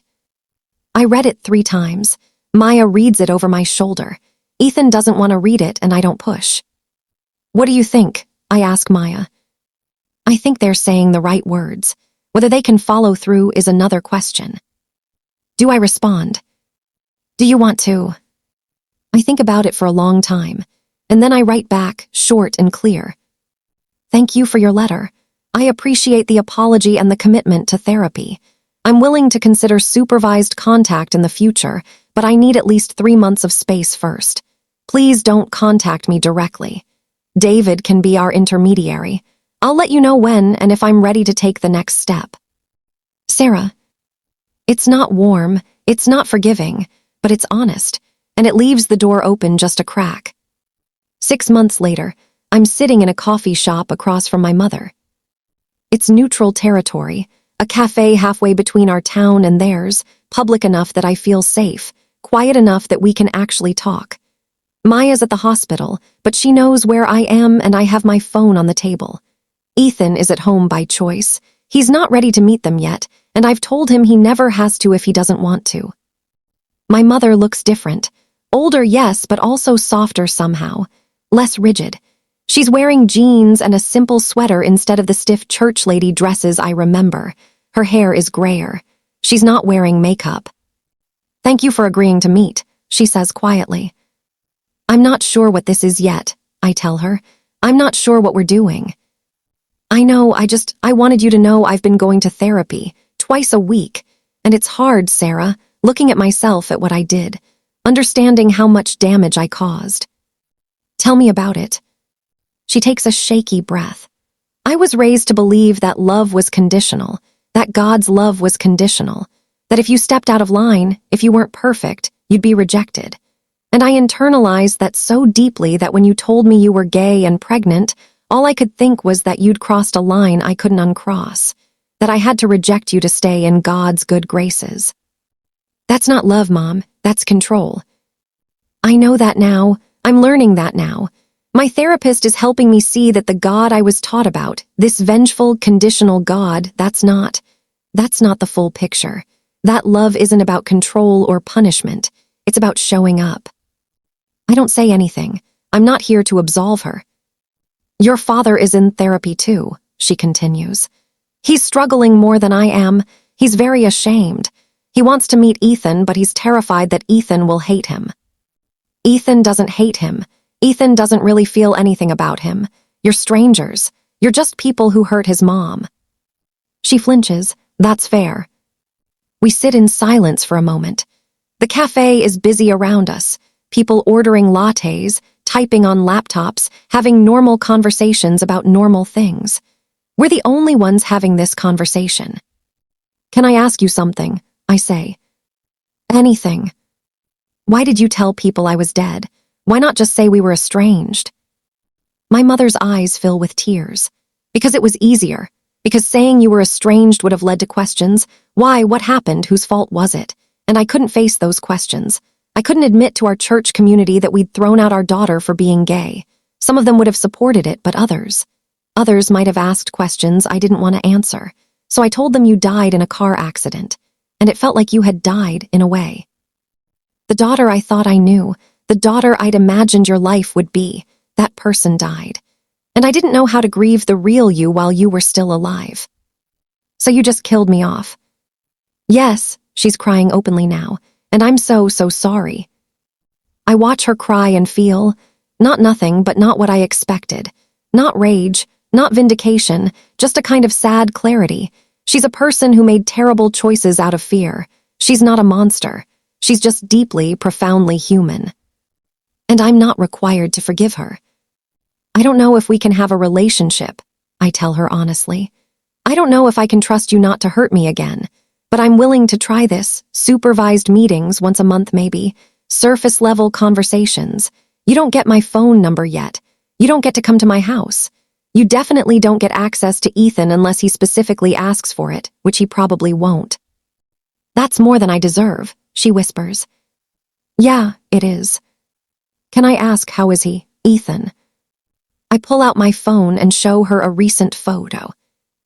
I read it 3 times. Maya reads it over my shoulder. Ethan doesn't want to read it and I don't push. What do you think? I ask Maya. I think they're saying the right words. Whether they can follow through is another question. Do I respond? Do you want to? I think about it for a long time, and then I write back, short and clear. Thank you for your letter. I appreciate the apology and the commitment to therapy. I'm willing to consider supervised contact in the future, but I need at least 3 months of space first. Please don't contact me directly. David can be our intermediary. I'll let you know when and if I'm ready to take the next step. Sarah. It's not warm, it's not forgiving, but it's honest, and it leaves the door open just a crack. 6 months later, I'm sitting in a coffee shop across from my mother. It's neutral territory, a cafe halfway between our town and theirs, public enough that I feel safe, quiet enough that we can actually talk. Maya's at the hospital, but she knows where I am and I have my phone on the table. Ethan is at home by choice. He's not ready to meet them yet, and I've told him he never has to if he doesn't want to. My mother looks different. Older, yes, but also softer somehow. Less rigid. She's wearing jeans and a simple sweater instead of the stiff church lady dresses I remember. Her hair is grayer. She's not wearing makeup. Thank you for agreeing to meet, she says quietly. I'm not sure what this is yet, I tell her. I'm not sure what we're doing. I know, I wanted you to know I've been going to therapy, twice a week. And it's hard, Sarah, looking at myself at what I did, understanding how much damage I caused. Tell me about it. She takes a shaky breath. I was raised to believe that love was conditional, that God's love was conditional, that if you stepped out of line, if you weren't perfect, you'd be rejected. And I internalized that so deeply that when you told me you were gay and pregnant, all I could think was that you'd crossed a line I couldn't uncross, that I had to reject you to stay in God's good graces. That's not love, Mom. That's control. I know that now. I'm learning that now. My therapist is helping me see that the God I was taught about, this vengeful, conditional God, that's not the full picture. That love isn't about control or punishment. It's about showing up. I don't say anything. I'm not here to absolve her. Your father is in therapy too, she continues. He's struggling more than I am. He's very ashamed. He wants to meet Ethan, but he's terrified that Ethan will hate him. Ethan doesn't hate him. Ethan doesn't really feel anything about him. You're strangers. You're just people who hurt his mom. She flinches. That's fair. We sit in silence for a moment. The cafe is busy around us. People ordering lattes, typing on laptops, having normal conversations about normal things. We're the only ones having this conversation. Can I ask you something? I say. Anything. Why did you tell people I was dead? Why not just say we were estranged? My mother's eyes fill with tears. Because it was easier. Because saying you were estranged would have led to questions. Why? What happened? Whose fault was it? And I couldn't face those questions. I couldn't admit to our church community that we'd thrown out our daughter for being gay. Some of them would have supported it, but others might have asked questions I didn't want to answer. So I told them you died in a car accident, and it felt like you had died in a way. The daughter I thought I knew, the daughter I'd imagined your life would be, that person died. And I didn't know how to grieve the real you while you were still alive. So you just killed me off. Yes, she's crying openly now, and I'm so sorry. I watch her cry and feel, not nothing, but not what I expected. Not rage, not vindication, just a kind of sad clarity. She's a person who made terrible choices out of fear. She's not a monster. She's just deeply, profoundly human. And I'm not required to forgive her. I don't know if we can have a relationship, I tell her honestly. I don't know if I can trust you not to hurt me again, but I'm willing to try this. Supervised meetings once a month maybe, surface-level conversations. You don't get my phone number yet. You don't get to come to my house. You definitely don't get access to Ethan unless he specifically asks for it, which he probably won't. That's more than I deserve, she whispers. Yeah, it is. Can I ask, how is he, Ethan? I pull out my phone and show her a recent photo.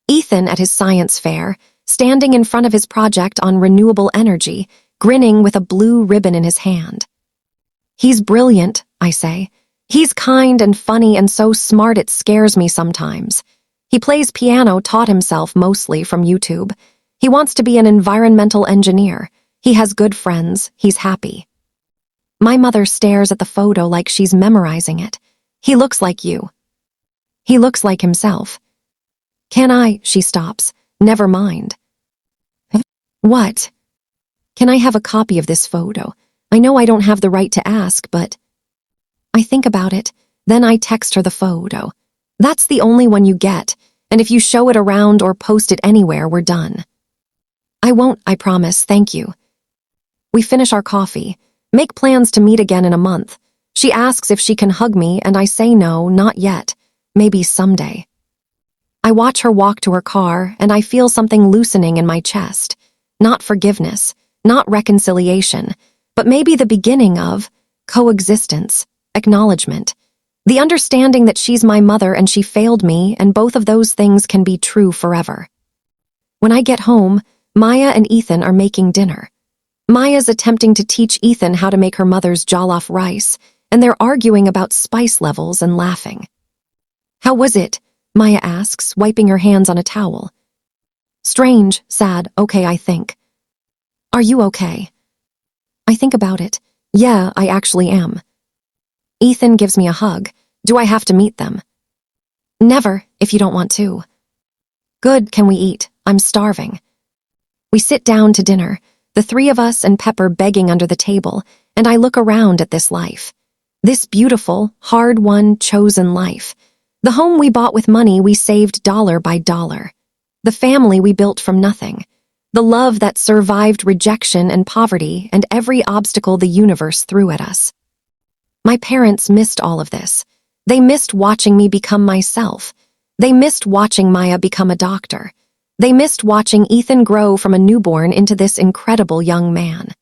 Ethan at his science fair, standing in front of his project on renewable energy, grinning with a blue ribbon in his hand. He's brilliant, I say. He's kind and funny and so smart it scares me sometimes. He plays piano, taught himself mostly from YouTube. He wants to be an environmental engineer. He has good friends. He's happy. My mother stares at the photo like she's memorizing it. He looks like you. He looks like himself. Can I? She stops. Never mind. What? Can I have a copy of this photo? I know I don't have the right to ask, but... I think about it, then I text her the photo. That's the only one you get, and if you show it around or post it anywhere, we're done. I won't, I promise, thank you. We finish our coffee, make plans to meet again in a month. She asks if she can hug me, and I say no, not yet. Maybe someday. I watch her walk to her car, and I feel something loosening in my chest. Not forgiveness, not reconciliation, but maybe the beginning of coexistence, acknowledgement. The understanding that she's my mother and she failed me, and both of those things can be true forever. When I get home, Maya and Ethan are making dinner. Maya's attempting to teach Ethan how to make her mother's jollof rice, and they're arguing about spice levels and laughing. How was it? Maya asks, wiping her hands on a towel. Strange, sad, okay, I think. Are you okay? I think about it. Yeah, I actually am. Ethan gives me a hug. Do I have to meet them? Never, if you don't want to. Good, can we eat? I'm starving. We sit down to dinner, the three of us and Pepper begging under the table, and I look around at this life. This beautiful, hard-won, chosen life. The home we bought with money we saved dollar by dollar. The family we built from nothing. The love that survived rejection and poverty and every obstacle the universe threw at us. My parents missed all of this. They missed watching me become myself. They missed watching Maya become a doctor. They missed watching Ethan grow from a newborn into this incredible young man.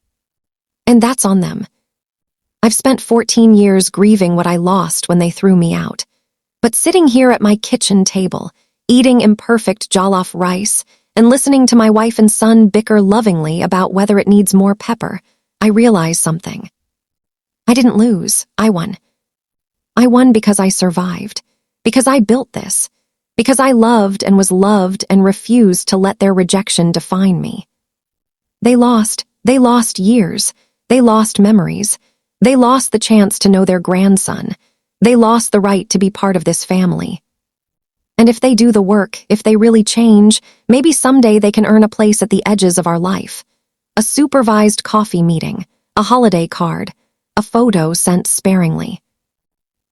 And that's on them. I've spent 14 years grieving what I lost when they threw me out. But sitting here at my kitchen table, eating imperfect jollof rice, and listening to my wife and son bicker lovingly about whether it needs more pepper, I realize something. I didn't lose, I won. I won because I survived, because I built this, because I loved and was loved and refused to let their rejection define me. They lost years, they lost memories, they lost the chance to know their grandson, they lost the right to be part of this family. And if they do the work, if they really change, maybe someday they can earn a place at the edges of our life. A supervised coffee meeting, a holiday card, a photo sent sparingly.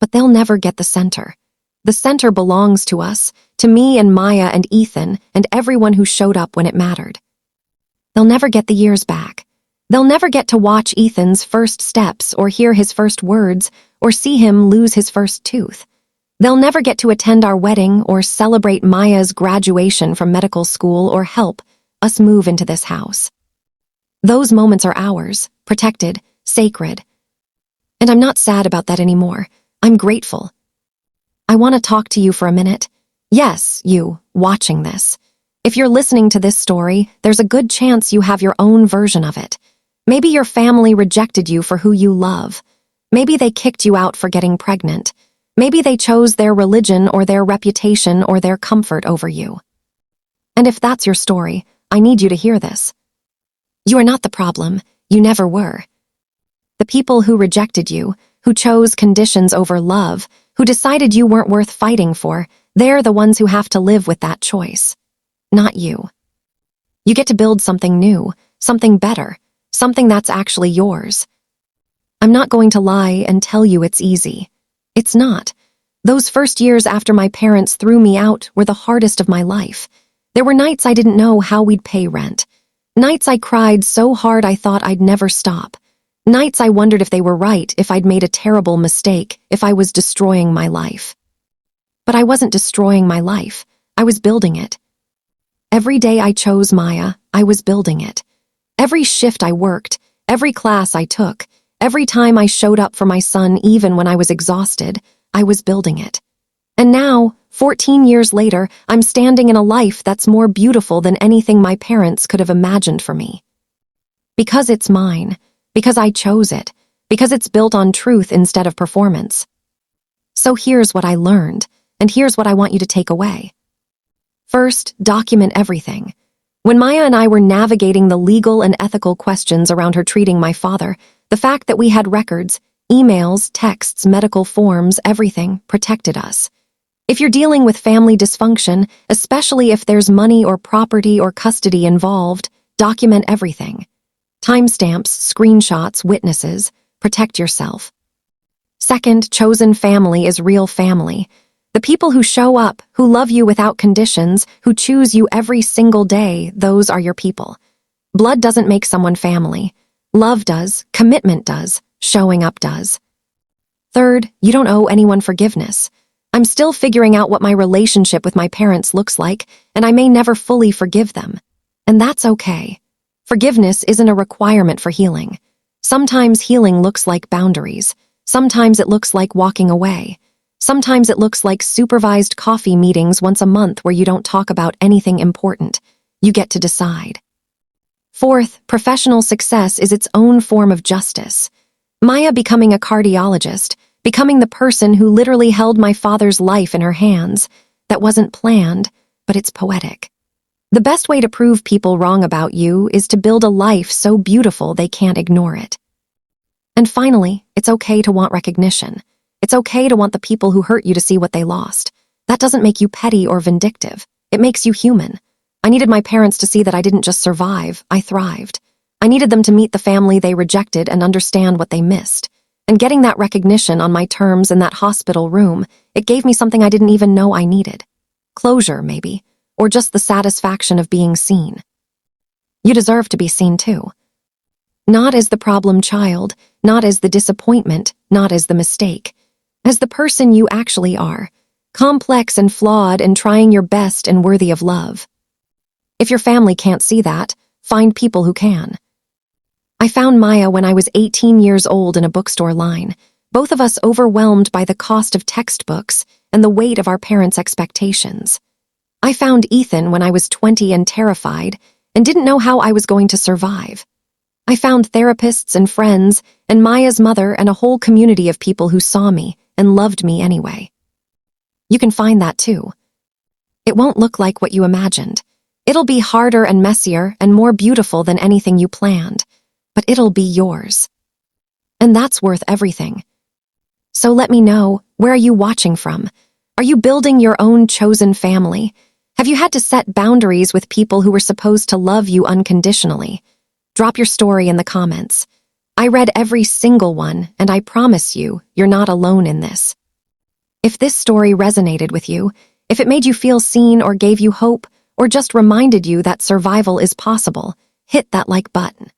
But they'll never get the center. The center belongs to us, to me and Maya and Ethan and everyone who showed up when it mattered. They'll never get the years back. They'll never get to watch Ethan's first steps or hear his first words or see him lose his first tooth. They'll never get to attend our wedding or celebrate Maya's graduation from medical school or help us move into this house. Those moments are ours, protected, sacred. And I'm not sad about that anymore. I'm grateful. I want to talk to you for a minute. Yes, you, watching this. If you're listening to this story, there's a good chance you have your own version of it. Maybe your family rejected you for who you love. Maybe they kicked you out for getting pregnant. Maybe they chose their religion or their reputation or their comfort over you. And if that's your story, I need you to hear this. You are not the problem. You never were. The people who rejected you, who chose conditions over love, who decided you weren't worth fighting for, they're the ones who have to live with that choice. Not you. You get to build something new, something better, something that's actually yours. I'm not going to lie and tell you it's easy. It's not. Those first years after my parents threw me out were the hardest of my life. There were nights I didn't know how we'd pay rent. Nights I cried so hard I thought I'd never stop. Nights I wondered if they were right, if I'd made a terrible mistake, if I was destroying my life. But I wasn't destroying my life. I was building it. Every day I chose Maya, I was building it. Every shift I worked, every class I took, every time I showed up for my son even when I was exhausted, I was building it. And now, 14 years later, I'm standing in a life that's more beautiful than anything my parents could have imagined for me. Because it's mine, because I chose it, because it's built on truth instead of performance. So here's what I learned, and here's what I want you to take away. First, document everything. When Maya and I were navigating the legal and ethical questions around her treating my father, the fact that we had records, emails, texts, medical forms, everything protected us. If you're dealing with family dysfunction, especially if there's money or property or custody involved, document everything. Timestamps, screenshots, witnesses, protect yourself. Second, chosen family is real family. The people who show up, who love you without conditions, who choose you every single day, those are your people. Blood doesn't make someone family. Love does, commitment does, showing up does. Third, you don't owe anyone forgiveness. I'm still figuring out what my relationship with my parents looks like, and I may never fully forgive them. And that's okay. Forgiveness isn't a requirement for healing. Sometimes healing looks like boundaries. Sometimes it looks like walking away. Sometimes it looks like supervised coffee meetings once a month where you don't talk about anything important. You get to decide. Fourth, professional success is its own form of justice. Maya becoming a cardiologist, becoming the person who literally held my father's life in her hands, that wasn't planned, but it's poetic. The best way to prove people wrong about you is to build a life so beautiful they can't ignore it. And finally, it's okay to want recognition. It's okay to want the people who hurt you to see what they lost. That doesn't make you petty or vindictive. It makes you human. I needed my parents to see that I didn't just survive, I thrived. I needed them to meet the family they rejected and understand what they missed. And getting that recognition on my terms in that hospital room, it gave me something I didn't even know I needed. Closure, maybe, or just the satisfaction of being seen. You deserve to be seen too. Not as the problem child, not as the disappointment, not as the mistake. As the person you actually are, complex and flawed and trying your best and worthy of love. If your family can't see that, find people who can. I found Maya when I was 18 years old in a bookstore line, both of us overwhelmed by the cost of textbooks and the weight of our parents' expectations. I found Ethan when I was 20 and terrified and didn't know how I was going to survive. I found therapists and friends and Maya's mother and a whole community of people who saw me and loved me anyway. You can find that too. It won't look like what you imagined. It'll be harder and messier and more beautiful than anything you planned, but it'll be yours. And that's worth everything. So let me know, where are you watching from? Are you building your own chosen family? Have you had to set boundaries with people who were supposed to love you unconditionally? Drop your story in the comments. I read every single one, and I promise you, you're not alone in this. If this story resonated with you, if it made you feel seen or gave you hope, or just reminded you that survival is possible, hit that like button.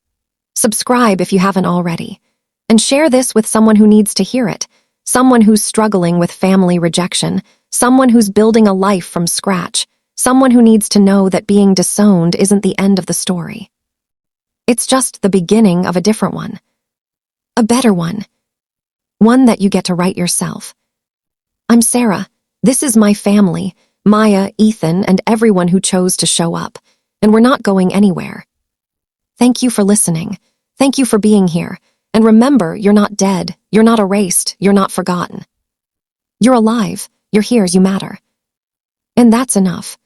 Subscribe if you haven't already. And share this with someone who needs to hear it, someone who's struggling with family rejection, someone who's building a life from scratch, someone who needs to know that being disowned isn't the end of the story. It's just the beginning of a different one. A better one. One that you get to write yourself. I'm Sarah. This is my family, Maya, Ethan, and everyone who chose to show up. And we're not going anywhere. Thank you for listening. Thank you for being here. And remember, you're not dead. You're not erased. You're not forgotten. You're alive. You're here. You matter. And that's enough.